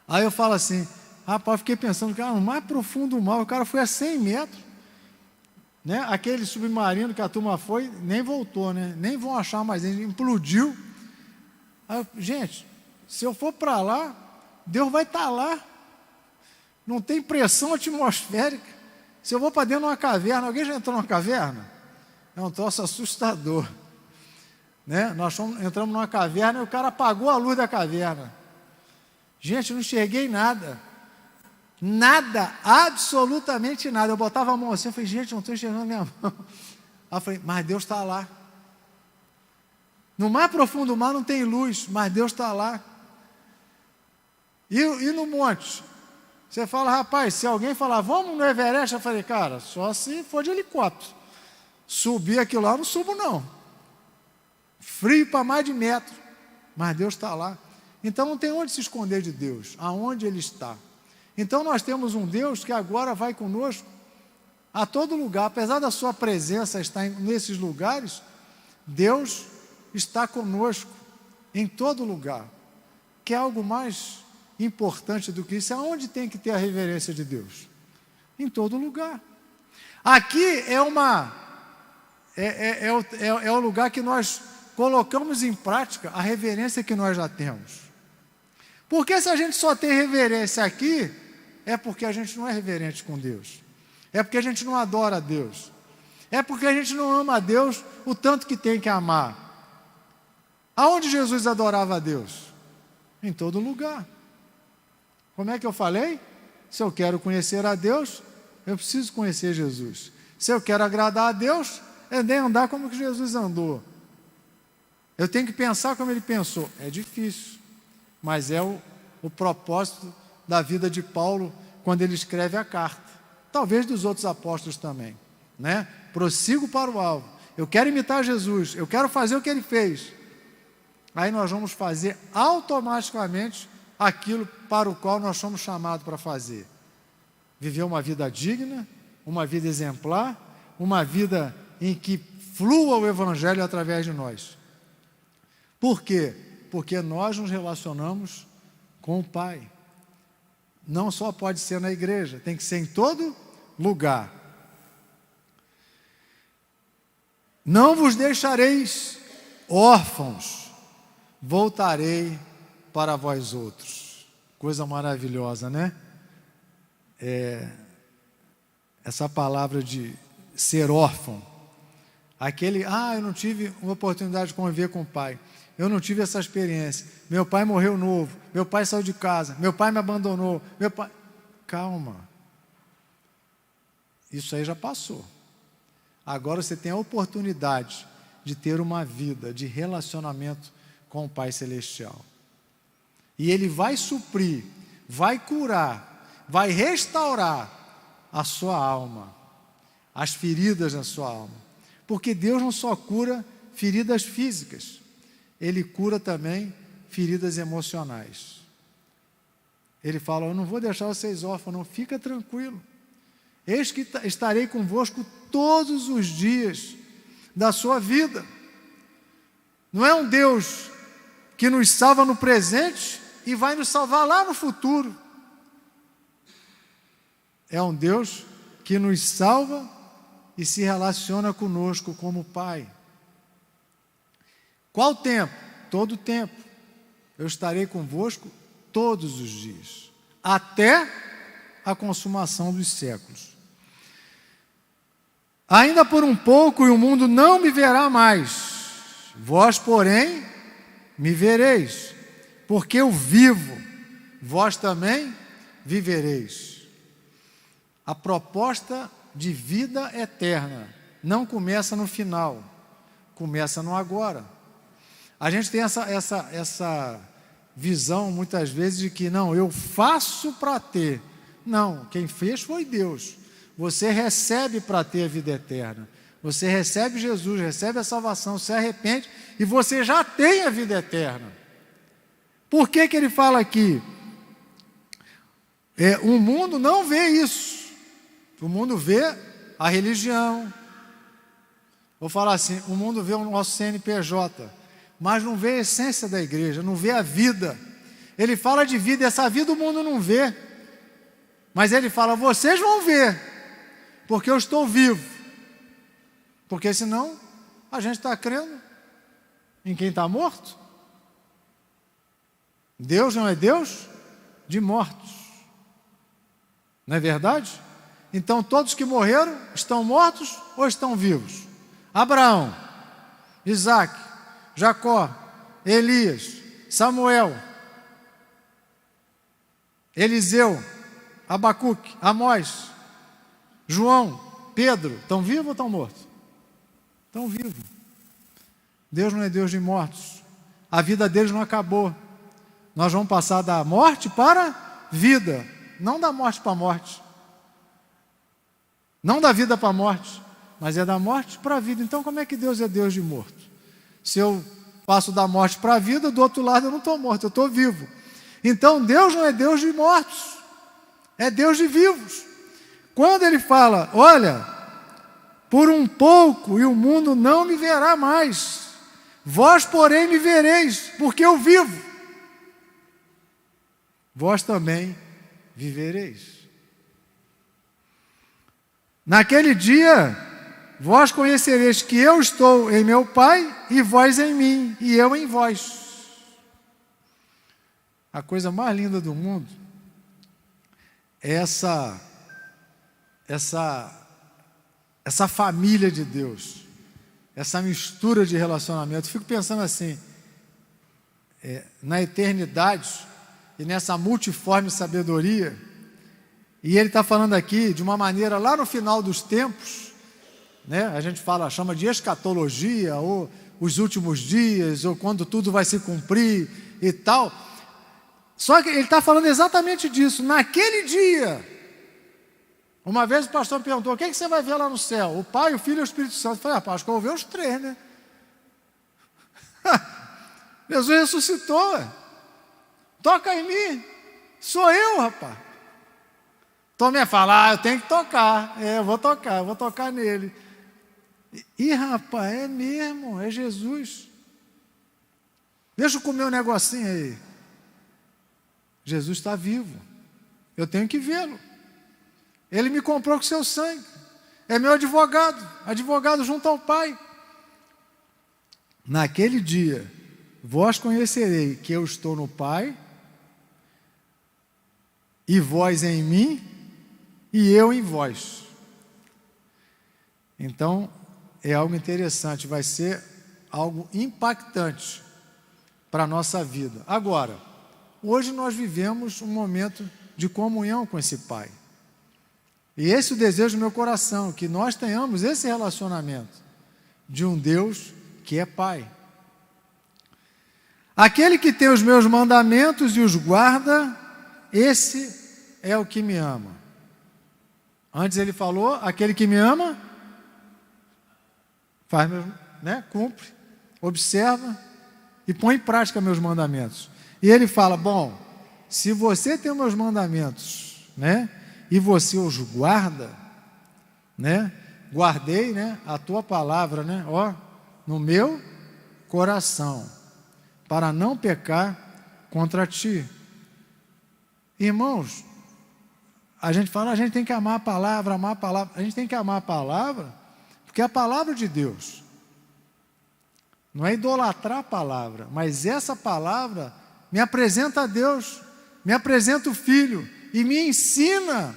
Aí eu falo assim, Rapaz, fiquei pensando, cara, no mais profundo do mar, o cara foi a 100 metros. Né? Aquele submarino que a turma foi, nem voltou, né? Nem vão achar mais, ele implodiu. Aí, gente, se eu for para lá, Deus vai estar lá. Não tem pressão atmosférica. Se eu vou para dentro de uma caverna, alguém já entrou numa caverna? É um troço assustador. Né? Nós entramos numa caverna e o cara apagou a luz da caverna. Gente, eu não enxerguei nada. Nada, absolutamente nada. Eu botava a mão assim, eu falei, gente, não estou enxergando minha mão. Aí eu falei, mas Deus está lá. No mais profundo do mar não tem luz, mas Deus está lá. E no monte? Você fala, rapaz, se alguém falar, vamos no Everest, eu falei, cara, só se for de helicóptero. Subir aquilo lá, eu não subo não. Frio para mais de metro, mas Deus está lá. Então não tem onde se esconder de Deus, aonde Ele está. Então nós temos um Deus que agora vai conosco a todo lugar. Apesar da sua presença estar nesses lugares, Deus está conosco em todo lugar. Quer algo mais importante do que isso? Aonde tem que ter a reverência de Deus? Em todo lugar. Aqui é o lugar que nós colocamos em prática a reverência que nós já temos. Porque se a gente só tem reverência aqui, é porque a gente não é reverente com Deus. É porque a gente não adora a Deus. É porque a gente não ama a Deus o tanto que tem que amar. Aonde Jesus adorava a Deus? Em todo lugar. Como é que eu falei? Se eu quero conhecer a Deus, eu preciso conhecer Jesus. Se eu quero agradar a Deus, eu nem andar como que Jesus andou. Eu tenho que pensar como Ele pensou. É difícil, mas é o propósito da vida de Paulo quando ele escreve a carta. Talvez dos outros apóstolos também. Né? Prossigo para o alvo. Eu quero imitar Jesus. Eu quero fazer o que Ele fez. Aí nós vamos fazer automaticamente aquilo para o qual nós somos chamados para fazer. Viver uma vida digna, uma vida exemplar, uma vida em que flua o Evangelho através de nós. Por quê? Porque nós nos relacionamos com o Pai. Não só pode ser na igreja, tem que ser em todo lugar. Não vos deixareis órfãos, voltarei para vós outros. Coisa maravilhosa, né? Essa palavra de ser órfão. Eu não tive uma oportunidade de conviver com o pai. Eu não tive essa experiência. Meu pai morreu novo. Meu pai saiu de casa. Meu pai me abandonou. Calma. Isso aí já passou. Agora você tem a oportunidade de ter uma vida de relacionamento com o Pai Celestial. E Ele vai suprir, vai curar, vai restaurar a sua alma, as feridas da sua alma. Porque Deus não só cura feridas físicas, Ele cura também feridas emocionais. Ele fala, eu não vou deixar vocês órfãos, não, fica tranquilo. Eis que estarei convosco todos os dias da sua vida. Não é um Deus que nos salva no presente e vai nos salvar lá no futuro. É um Deus que nos salva e se relaciona conosco como Pai. Qual tempo? Todo o tempo. Eu estarei convosco todos os dias, até a consumação dos séculos. Ainda por um pouco e o mundo não me verá mais, vós, porém, me vereis, porque eu vivo, vós também vivereis. A proposta de vida eterna não começa no final, começa no agora. A gente tem essa visão muitas vezes de que não, eu faço para ter. Não, quem fez foi Deus. Você recebe para ter a vida eterna. Você recebe Jesus, recebe a salvação, se arrepende e você já tem a vida eterna. Por que ele fala aqui? O mundo não vê isso. O mundo vê a religião. Vou falar assim, o mundo vê o nosso CNPJ, mas não vê a essência da igreja, não vê a vida. Ele fala de vida, essa vida o mundo não vê. Mas ele fala, vocês vão ver, porque eu estou vivo. Porque senão, a gente está crendo em quem está morto. Deus não é Deus de mortos. Não é verdade? Então todos que morreram estão mortos ou estão vivos? Abraão, Isaac, Jacó, Elias, Samuel, Eliseu, Abacuque, Amós, João, Pedro, estão vivos ou estão mortos? Estão vivos. Deus não é Deus de mortos. A vida deles não acabou. Nós vamos passar da morte para a vida, não da morte para a morte. Não da vida para a morte, mas é da morte para a vida. Então como é que Deus é Deus de morto? Se eu passo da morte para a vida, do outro lado eu não estou morto, eu estou vivo. Então Deus não é Deus de mortos, é Deus de vivos. Quando ele fala, olha, por um pouco e o mundo não me verá mais, vós porém me vereis, porque eu vivo. Vós também vivereis. Naquele dia, vós conhecereis que eu estou em meu Pai, e vós em mim, e eu em vós. A coisa mais linda do mundo é essa família de Deus, essa mistura de relacionamento. Eu fico pensando assim, na eternidade e nessa multiforme sabedoria, e ele está falando aqui de uma maneira lá no final dos tempos, né? A gente chama de escatologia, ou os últimos dias, ou quando tudo vai se cumprir e tal. Só que ele está falando exatamente disso, naquele dia. Uma vez o pastor me perguntou, o que você vai ver lá no céu? O Pai, o Filho e o Espírito Santo. Eu falei, acho que eu vou ver os três, né? Jesus ressuscitou, toca em mim, sou eu, rapaz. Tomé fala, eu tenho que tocar, eu vou tocar nele. E rapaz, é mesmo, é Jesus. Deixa eu comer um negocinho aí. Jesus está vivo, eu tenho que vê-lo. Ele me comprou com seu sangue, é meu advogado junto ao Pai. Naquele dia, vós conhecerei que eu estou no Pai, e vós em mim, e eu em vós. Então, é algo interessante, vai ser algo impactante para a nossa vida. Agora, hoje nós vivemos um momento de comunhão com esse Pai. E esse é o desejo do meu coração, que nós tenhamos esse relacionamento de um Deus que é Pai. Aquele que tem os meus mandamentos e os guarda, esse é o que me ama. Antes ele falou, aquele que me ama, faz, cumpre, observa e põe em prática meus mandamentos. E ele fala, bom, se você tem meus mandamentos, e você os guarda, guardei, a tua palavra, no meu coração, para não pecar contra ti. Irmãos, a gente fala, a gente tem que amar a palavra, a gente tem que amar a palavra, porque é a palavra de Deus. Não é idolatrar a palavra, mas essa palavra me apresenta a Deus, me apresenta o Filho e me ensina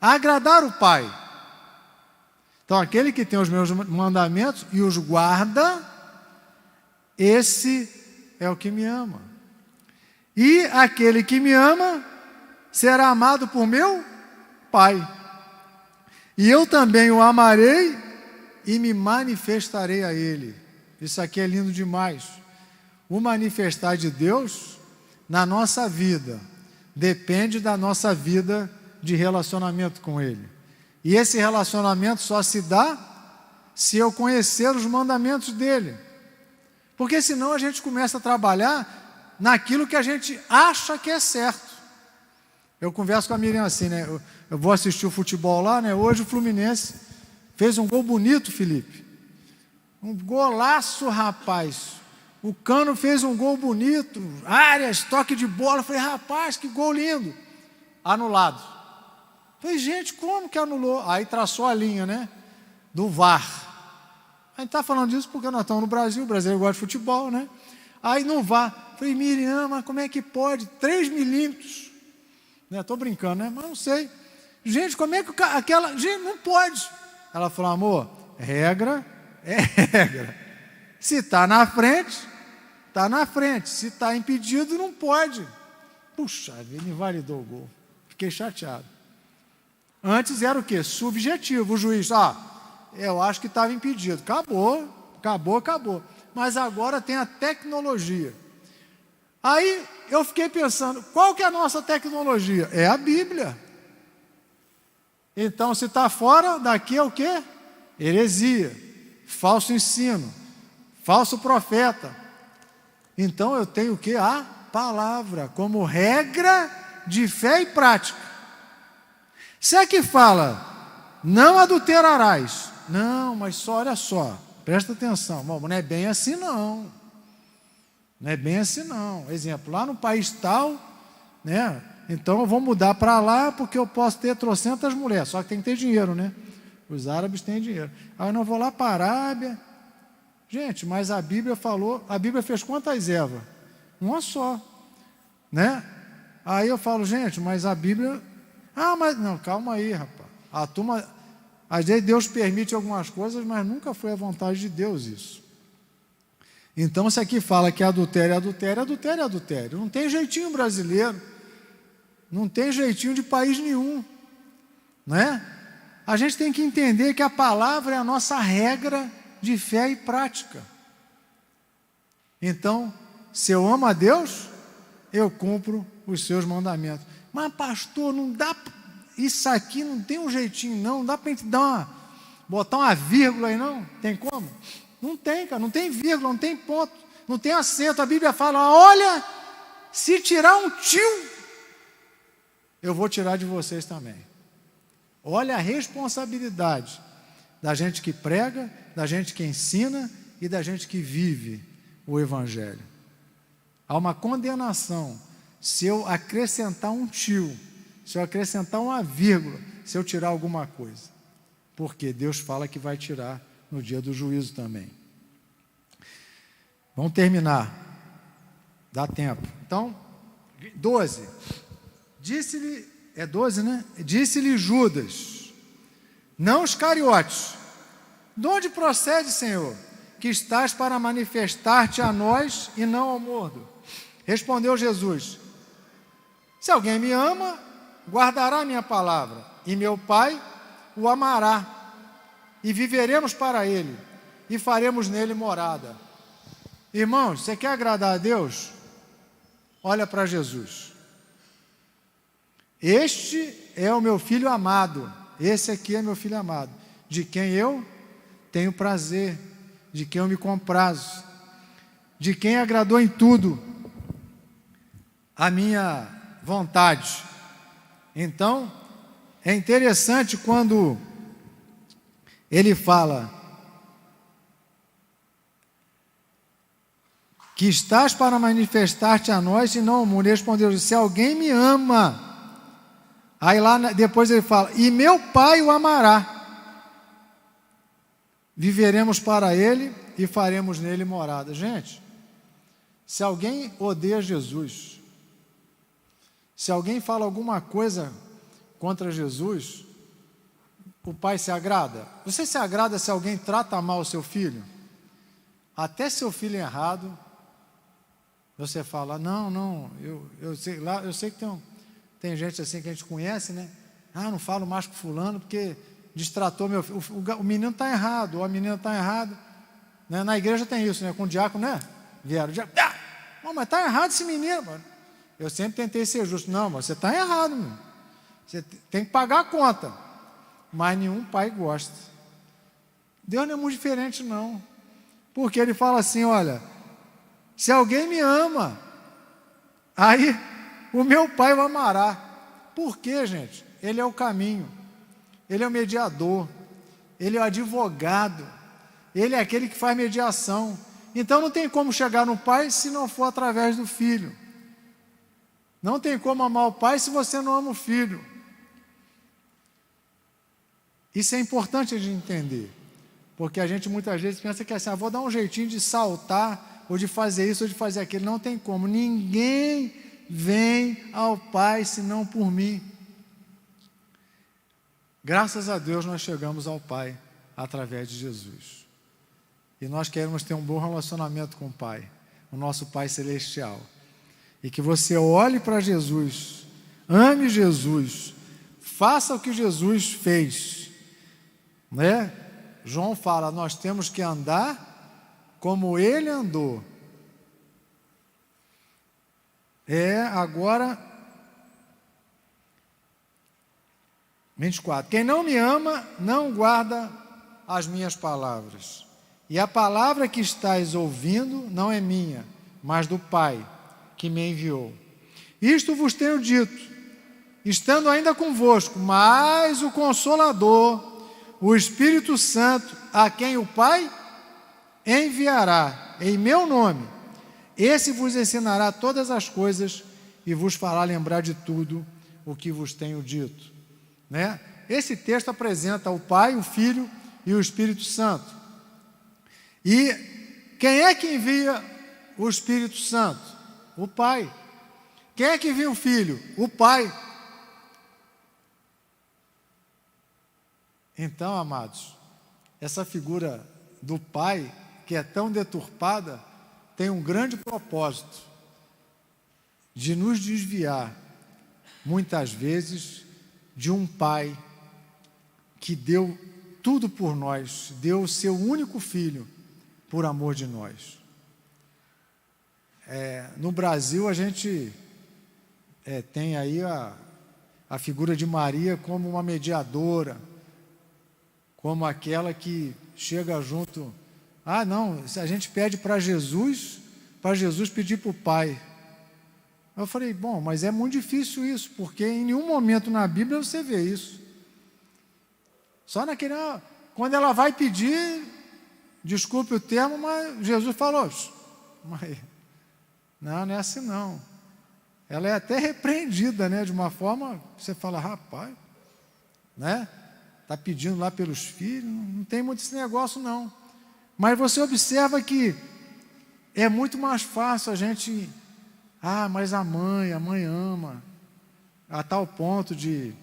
a agradar o Pai. Então, aquele que tem os meus mandamentos e os guarda, esse é o que me ama. E aquele que me ama será amado por meu Pai. E eu também o amarei e me manifestarei a Ele. Isso aqui é lindo demais. O manifestar de Deus na nossa vida depende da nossa vida de relacionamento com Ele. E esse relacionamento só se dá se eu conhecer os mandamentos dEle. Porque senão a gente começa a trabalhar naquilo que a gente acha que é certo. Eu converso com a Miriam assim, eu vou assistir o futebol lá, hoje o Fluminense fez um gol bonito, Felipe. Um golaço, rapaz. O Cano fez um gol bonito, áreas, toque de bola. Eu falei, rapaz, que gol lindo. Anulado. Falei, gente, como que anulou? Aí traçou a linha, né? Do VAR. A gente está falando disso porque nós estamos no Brasil, o brasileiro gosta de futebol, né? Aí no VAR. Falei, Miriam, mas como é que pode? 3 milímetros. Estou brincando, né? Mas não sei. Gente, como é que aquela... Gente, não pode. Ela falou, amor, regra é regra. Se está na frente, está na frente. Se está impedido, não pode. Puxa, ele invalidou o gol. Fiquei chateado. Antes era o quê? Subjetivo. O juiz, eu acho que estava impedido. Acabou. Mas agora tem a tecnologia. Aí eu fiquei pensando, qual que é a nossa tecnologia? É a Bíblia. Então, se está fora, daqui é o quê? Heresia, falso ensino, falso profeta. Então, eu tenho o quê? A palavra, como regra de fé e prática. Se é que fala, não adulterarás. Não, mas só, olha só, presta atenção, não é bem assim não. Não é bem assim não. Exemplo, lá no país tal, né? Então eu vou mudar para lá porque eu posso ter trocentas mulheres, só que tem que ter dinheiro, né? Os árabes têm dinheiro. Aí eu não vou lá para a Arábia. Gente, mas a Bíblia falou, a Bíblia fez quantas Evas? Uma só, né? Aí eu falo, gente, mas a Bíblia... mas não, calma aí, rapaz. A turma, às vezes Deus permite algumas coisas, mas nunca foi a vontade de Deus isso. Então, se aqui fala que adultério é adultério, adultério é adultério. Não tem jeitinho brasileiro. Não tem jeitinho de país nenhum. Né? A gente tem que entender que a palavra é a nossa regra de fé e prática. Então, se eu amo a Deus, eu cumpro os seus mandamentos. Mas, pastor, não dá... Isso aqui não tem um jeitinho, não dá para a gente botar uma vírgula aí, não? Tem como? Não tem, cara, não tem vírgula, não tem ponto, não tem acento. A Bíblia fala, olha, se tirar um tio, eu vou tirar de vocês também. Olha a responsabilidade da gente que prega, da gente que ensina e da gente que vive o Evangelho. Há uma condenação se eu acrescentar um tio, se eu acrescentar uma vírgula, se eu tirar alguma coisa. Porque Deus fala que vai tirar no dia do juízo também. Vamos terminar. Dá tempo. Então, 12. Disse-lhe, 12, né? Disse-lhe Judas, não Iscariotes, de onde procede, Senhor, que estás para manifestar-te a nós e não ao mundo? Respondeu Jesus, se alguém me ama, guardará a minha palavra, e meu Pai o amará, e viveremos para ele, e faremos nele morada. Irmãos, você quer agradar a Deus? Olha para Jesus. Este é o meu filho amado, esse aqui é meu filho amado, de quem eu tenho prazer, de quem eu me comprazo, de quem agradou em tudo a minha vontade. Então, é interessante quando ele fala que estás para manifestar-te a nós e não ao mundo. Ele respondeu, se alguém me ama, aí lá depois ele fala, e meu Pai o amará, viveremos para ele e faremos nele morada. Gente, se alguém odeia Jesus, se alguém fala alguma coisa contra Jesus, o pai se agrada? Você se agrada se alguém trata mal o seu filho? Até seu filho errado, você fala, não, eu sei que tem gente assim que a gente conhece, né? Não falo mais com fulano porque distratou meu filho. O menino está errado, ou a menina está errada. Né? Na igreja tem isso, né? Com o diácono, né? Vieram, mas está errado esse menino, mano. Eu sempre tentei ser justo. Não, mas você está errado, meu. Você tem que pagar a conta. Mas nenhum pai gosta. Deus não é muito diferente, não. Porque ele fala assim, olha, se alguém me ama, aí o meu Pai o amará. Por quê, gente? Ele é o caminho, ele é o mediador, ele é o advogado, ele é aquele que faz mediação. Então não tem como chegar no Pai se não for através do Filho. Não tem como amar o Pai se você não ama o Filho. Isso é importante de entender, porque a gente muitas vezes pensa que assim, vou dar um jeitinho de saltar, ou de fazer isso, ou de fazer aquilo. Não tem como. Ninguém vem ao Pai senão por mim. Graças a Deus nós chegamos ao Pai através de Jesus. E nós queremos ter um bom relacionamento com o Pai, o nosso Pai Celestial. E que você olhe para Jesus, ame Jesus, faça o que Jesus fez, né? João fala, nós temos que andar como Ele andou. Agora, 24. Quem não me ama, não guarda as minhas palavras. E a palavra que estáis ouvindo não é minha, mas do Pai que me enviou. Isto vos tenho dito, estando ainda convosco, mas o Consolador, o Espírito Santo, a quem o Pai enviará em meu nome, esse vos ensinará todas as coisas e vos fará lembrar de tudo o que vos tenho dito. Né? Esse texto apresenta o Pai, o Filho e o Espírito Santo. E quem é que envia o Espírito Santo? O Pai. Quem é que envia o Filho? O Pai. Então, amados, essa figura do Pai, que é tão deturpada, tem um grande propósito de nos desviar, muitas vezes, de um Pai que deu tudo por nós, deu o seu único Filho por amor de nós. No Brasil, a gente tem aí a figura de Maria como uma mediadora, como aquela que chega junto. Não, a gente pede para Jesus pedir para o Pai. Eu falei, bom, mas é muito difícil isso, porque em nenhum momento na Bíblia você vê isso. Só naquele, quando ela vai pedir, desculpe o termo, mas Jesus falou, mas não é assim não. Ela é até repreendida, né, de uma forma, você fala, rapaz, né, está pedindo lá pelos filhos, não tem muito esse negócio não. Mas você observa que é muito mais fácil a gente, mas a mãe ama, a tal ponto de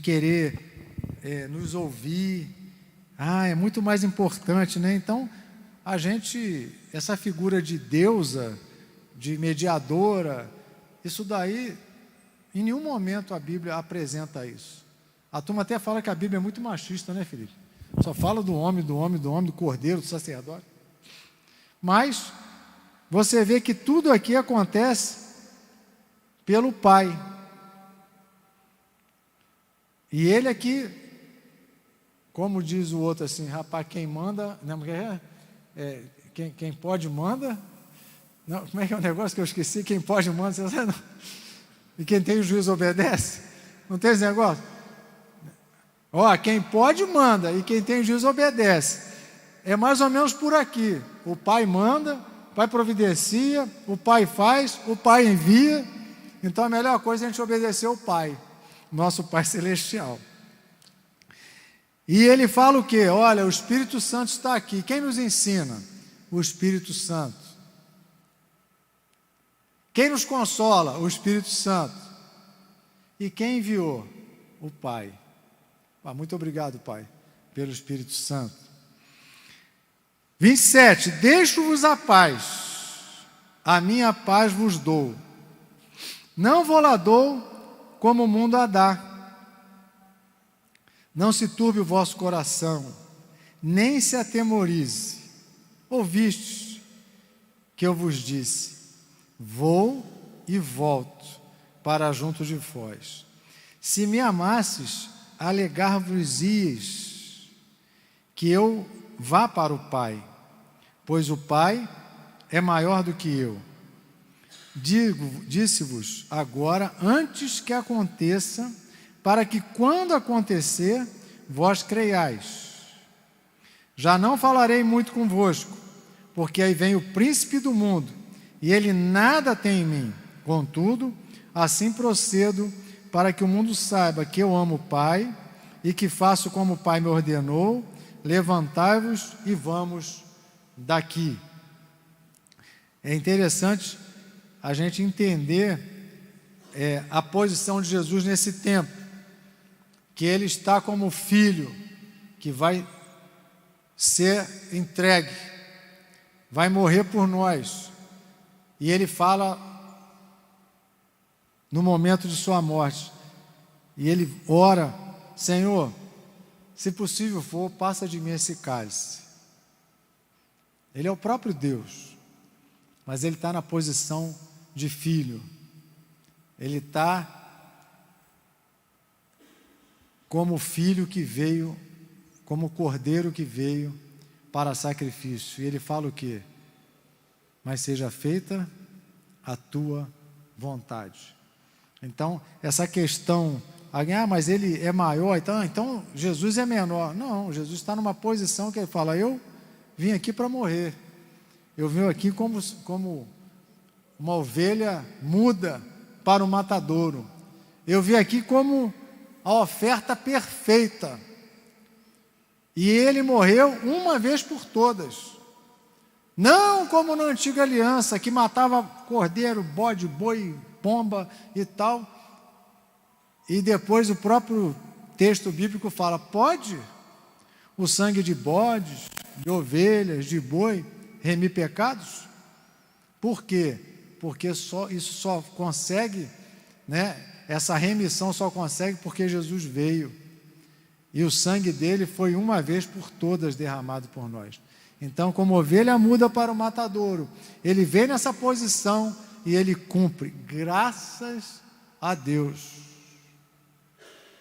querer nos ouvir, é muito mais importante, né? Então, essa figura de deusa, de mediadora, isso daí, em nenhum momento a Bíblia apresenta isso. A turma até fala que a Bíblia é muito machista, né, Felipe? Só fala do homem, do cordeiro, do sacerdote. Mas você vê que tudo aqui acontece pelo Pai. E ele aqui, como diz o outro assim, rapaz, quem manda, não, quem pode manda. Não, como é que é o negócio que eu esqueci? Quem pode manda, você sabe, não. E quem tem o juízo obedece. Não tem esse negócio? Quem pode manda e quem tem juízo obedece. É mais ou menos por aqui. O Pai manda, o Pai providencia, o Pai faz, o Pai envia. Então a melhor coisa é a gente obedecer ao Pai, nosso Pai Celestial. E ele fala o quê? Olha, o Espírito Santo está aqui. Quem nos ensina? O Espírito Santo. Quem nos consola? O Espírito Santo. E quem enviou? O Pai. Muito obrigado, Pai, pelo Espírito Santo. 27. Deixo-vos a paz, a minha paz vos dou. Não vou lá dou como o mundo a dá. Não se turbe o vosso coração, nem se atemorize. Ouvistes que eu vos disse, vou e volto para junto de vós. Se me amasses, alegar-vos-ias que eu vá para o Pai, pois o Pai é maior do que eu. Disse-vos agora, antes que aconteça, para que quando acontecer, vós creiais. Já não falarei muito convosco, porque aí vem o príncipe do mundo, e ele nada tem em mim. Contudo, assim procedo, para que o mundo saiba que eu amo o Pai, e que faço como o Pai me ordenou. Levantai-vos e vamos daqui. É interessante a gente entender a posição de Jesus nesse tempo, que ele está como filho que vai ser entregue, vai morrer por nós, e ele fala no momento de sua morte, e ele ora: Senhor, se possível for, passa de mim esse cálice. Ele é o próprio Deus, mas ele está na posição de filho. Ele está como filho que veio, como cordeiro que veio para sacrifício. E ele fala o quê? Mas seja feita a tua vontade. Então, essa questão, mas ele é maior, então Jesus é menor. Não, Jesus está numa posição que ele fala: eu vim aqui para morrer. Eu vim aqui como uma ovelha muda para o matadouro. Eu vim aqui como a oferta perfeita. E ele morreu uma vez por todas. Não como na antiga aliança, que matava cordeiro, bode, boi, pomba e tal. E depois o próprio texto bíblico fala: pode o sangue de bodes, de ovelhas, de boi remir pecados? Por quê? Porque isso só consegue, essa remissão só consegue porque Jesus veio. E o sangue dele foi uma vez por todas derramado por nós. Então, como ovelha muda para o matadouro, ele vem nessa posição e ele cumpre, graças a Deus.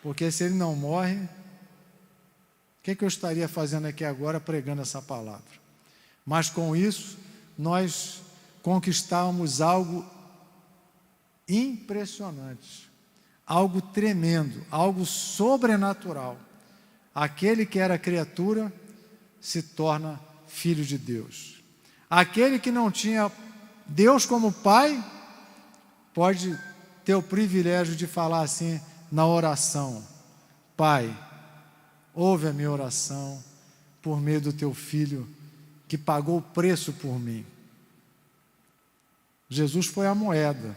Porque se ele não morre, o que eu estaria fazendo aqui agora pregando essa palavra? Mas com isso, nós conquistamos algo impressionante, algo tremendo, algo sobrenatural. Aquele que era criatura se torna filho de Deus. Aquele que não tinha Deus como Pai pode ter o privilégio de falar assim na oração: Pai, ouve a minha oração por meio do teu Filho que pagou o preço por mim. Jesus foi a moeda,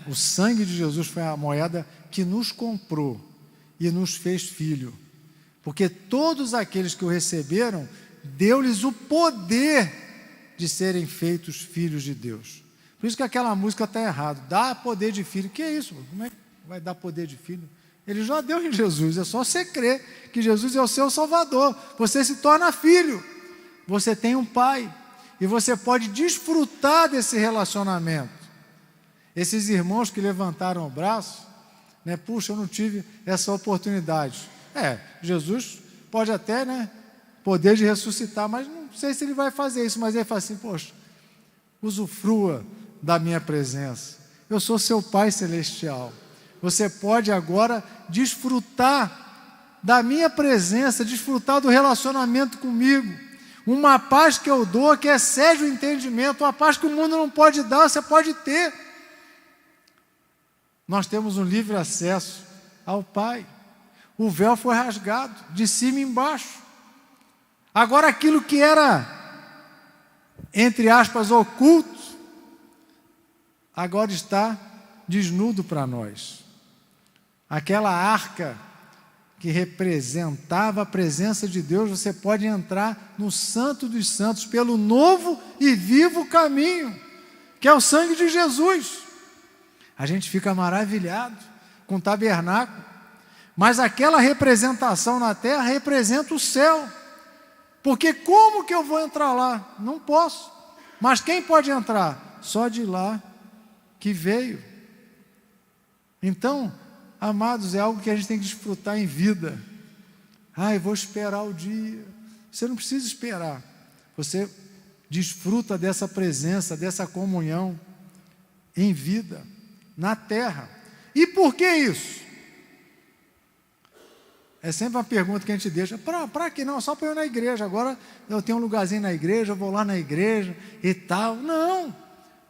O sangue de Jesus foi a moeda que nos comprou e nos fez filho, porque todos aqueles que o receberam, deu-lhes o poder de serem feitos filhos de Deus. Por isso que aquela música está errada: dá poder de filho. Que é isso? Como é que vai dar poder de filho? Ele já deu em Jesus, é só você crer que Jesus é o seu Salvador, você se torna filho, você tem um pai, e você pode desfrutar desse relacionamento. Esses irmãos que levantaram o braço, puxa, eu não tive essa oportunidade. Jesus pode até, poder de ressuscitar, mas não sei se ele vai fazer isso. Mas ele fala assim: poxa, usufrua da minha presença. Eu sou seu Pai Celestial. Você pode agora desfrutar da minha presença, desfrutar do relacionamento comigo. Uma paz que eu dou que excede o entendimento, uma paz que o mundo não pode dar, você pode ter. Nós temos um livre acesso ao Pai. O véu foi rasgado de cima e embaixo. Agora aquilo que era, entre aspas, oculto, agora está desnudo para nós. Aquela arca que representava a presença de Deus, você pode entrar no Santo dos Santos pelo novo e vivo caminho, que é o sangue de Jesus. A gente fica maravilhado com o tabernáculo, mas aquela representação na terra representa o céu, porque como que eu vou entrar lá? Não posso. Mas quem pode entrar? Só de lá que veio. Então, amados, é algo que a gente tem que desfrutar em vida. Eu vou esperar o dia. Você não precisa esperar. Você desfruta dessa presença, dessa comunhão em vida, na terra. E por que isso? É sempre uma pergunta que a gente deixa: para que não? Só para eu ir na igreja. Agora eu tenho um lugarzinho na igreja, eu vou lá na igreja e tal. Não,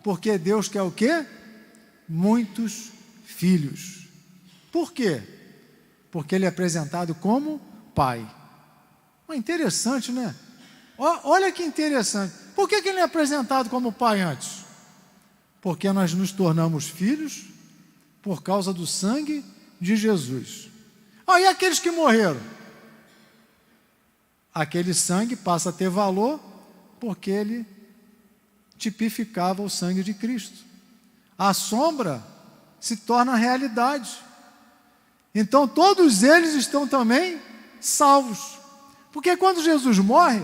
porque Deus quer o quê? Muitos filhos. Por quê? porque ele é apresentado como pai. Interessante, né? Olha que interessante. Por que ele não é apresentado como pai antes? Porque nós nos tornamos filhos por causa do sangue de Jesus. E aqueles que morreram? Aquele sangue passa a ter valor porque ele tipificava o sangue de Cristo. A sombra se torna realidade. Então todos eles estão também salvos. Porque quando Jesus morre,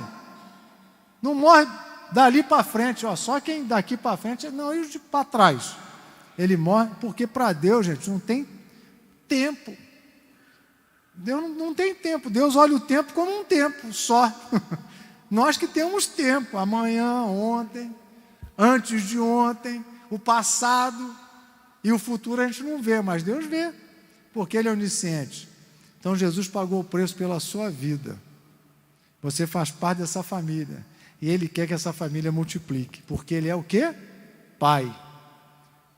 não morre dali para frente, só quem daqui para frente, não, e os de para trás. Ele morre porque para Deus, gente, não tem tempo. Deus não tem tempo. Deus olha o tempo como um tempo só. Nós que temos tempo, amanhã, ontem, antes de ontem, o passado e o futuro a gente não vê, mas Deus vê, porque Ele é onisciente. Então Jesus pagou o preço pela sua vida. Você faz parte dessa família. E Ele quer que essa família multiplique. Porque Ele é o quê? Pai.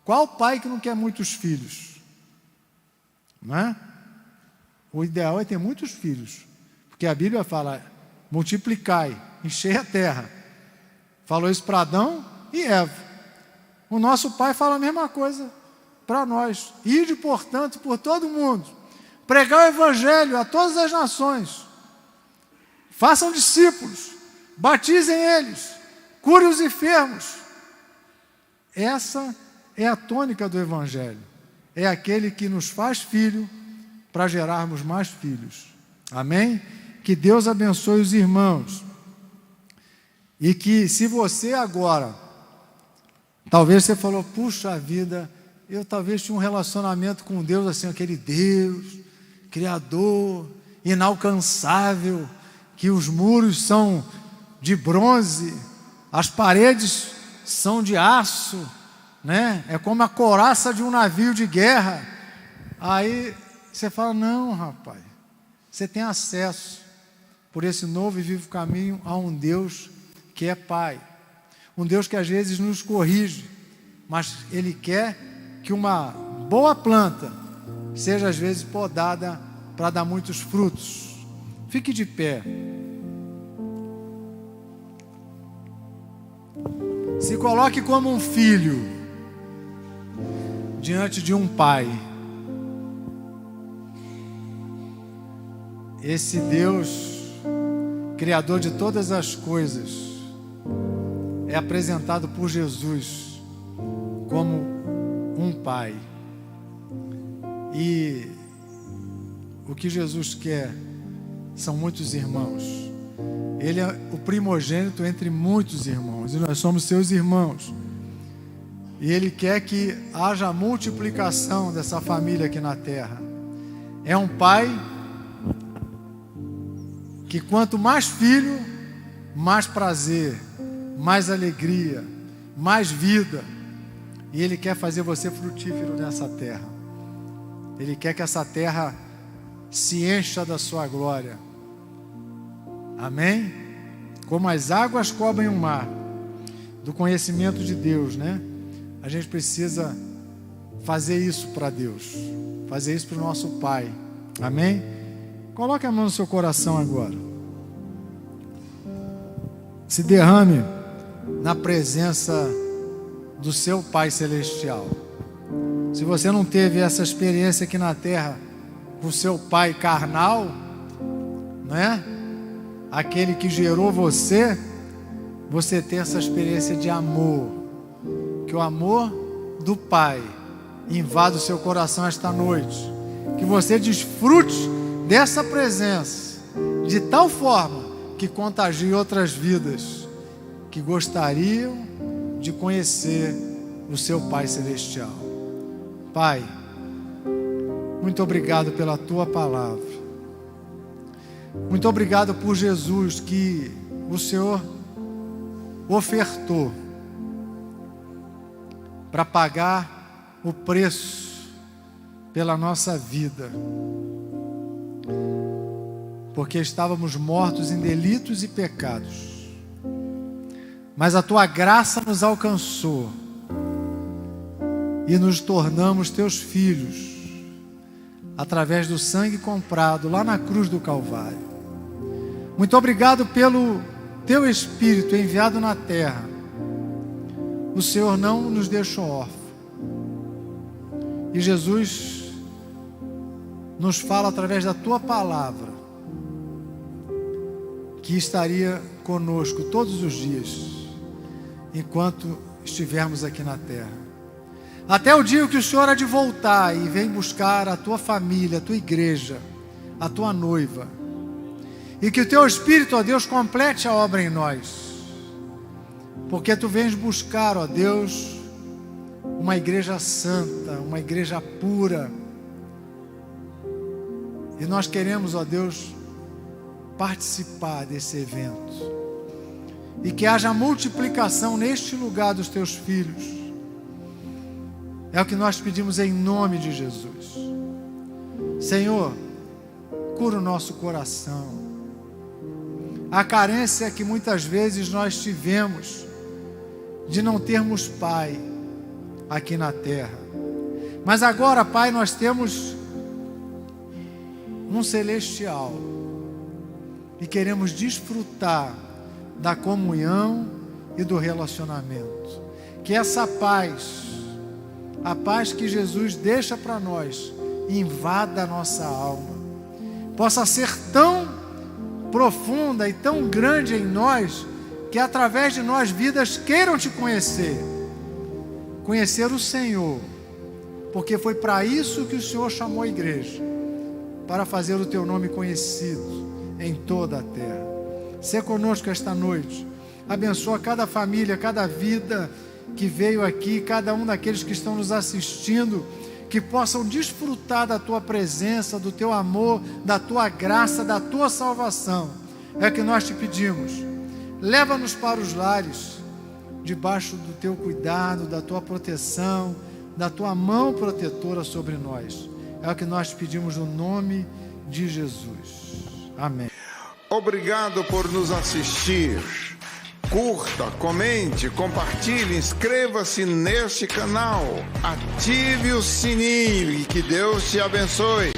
Qual pai que não quer muitos filhos? Não é? O ideal é ter muitos filhos. Porque a Bíblia fala, multiplicai, enchei a terra. Falou isso para Adão e Eva. O nosso Pai fala a mesma coisa para nós. Ide, portanto, por todo mundo. Pregar o Evangelho a todas as nações. Façam discípulos. Batizem eles. Curem os enfermos. Essa é a tônica do Evangelho. É aquele que nos faz filho para gerarmos mais filhos. Amém? Que Deus abençoe os irmãos. E que se você agora, talvez você falou, puxa vida, eu talvez tinha um relacionamento com Deus assim, aquele Deus, Criador, inalcançável, que os muros são de bronze, as paredes são de aço, né? É como a couraça de um navio de guerra. Aí você fala, não, rapaz, você tem acesso por esse novo e vivo caminho a um Deus que é Pai, um Deus que às vezes nos corrige, mas Ele quer que uma boa planta seja às vezes podada para dar muitos frutos. Fique de pé. Se coloque como um filho diante de um pai. Esse Deus, Criador de todas as coisas, é apresentado por Jesus como um pai. E o que Jesus quer são muitos irmãos. Ele é o primogênito entre muitos irmãos, e nós somos seus irmãos. E Ele quer que haja multiplicação dessa família aqui na terra. É um pai que quanto mais filho, mais prazer, mais alegria, mais vida. E Ele quer fazer você frutífero nessa terra. Ele quer que essa terra se encha da sua glória. Amém? Como as águas cobrem o mar, do conhecimento de Deus, né? A gente precisa fazer isso para Deus, fazer isso para o nosso Pai. Amém? Coloque a mão no seu coração agora. Se derrame na presença do seu Pai Celestial. Se você não teve essa experiência aqui na terra com o seu Pai carnal, né? Aquele que gerou você, você tem essa experiência de amor. Que o amor do Pai invada o seu coração esta noite. Que você desfrute dessa presença de tal forma que contagie outras vidas que gostariam de conhecer o seu Pai Celestial. Pai, muito obrigado pela Tua palavra. Muito obrigado por Jesus que o Senhor ofertou para pagar o preço pela nossa vida, porque estávamos mortos em delitos e pecados, mas a Tua graça nos alcançou e nos tornamos Teus filhos, através do sangue comprado lá na cruz do Calvário. Muito obrigado pelo teu Espírito enviado na terra. O Senhor não nos deixou órfãos. E Jesus nos fala através da tua palavra que estaria conosco todos os dias enquanto estivermos aqui na terra. Até o dia que o Senhor há de voltar e vem buscar a tua família, a tua igreja, a tua noiva. E que o teu Espírito, ó Deus, complete a obra em nós. Porque tu vens buscar, ó Deus, uma igreja santa, uma igreja pura. E nós queremos, ó Deus, participar desse evento. E que haja multiplicação neste lugar dos teus filhos. É o que nós pedimos em nome de Jesus. Senhor, cura o nosso coração. A carência que muitas vezes nós tivemos de não termos pai aqui na terra. Mas agora, Pai, nós temos um celestial e queremos desfrutar da comunhão e do relacionamento. Que essa paz, a paz que Jesus deixa para nós, invada a nossa alma, possa ser tão profunda e tão grande em nós, que através de nós vidas queiram te conhecer o Senhor, porque foi para isso que o Senhor chamou a igreja, para fazer o teu nome conhecido em toda a terra. Sê conosco esta noite, abençoa cada família, cada vida que veio aqui, cada um daqueles que estão nos assistindo, que possam desfrutar da tua presença, do teu amor, da tua graça, da tua salvação. É o que nós te pedimos. Leva-nos para os lares, debaixo do teu cuidado, da tua proteção, da tua mão protetora sobre nós. É o que nós te pedimos no nome de Jesus. Amém. Obrigado por nos assistir. Curta, comente, compartilhe, inscreva-se neste canal, ative o sininho e que Deus te abençoe.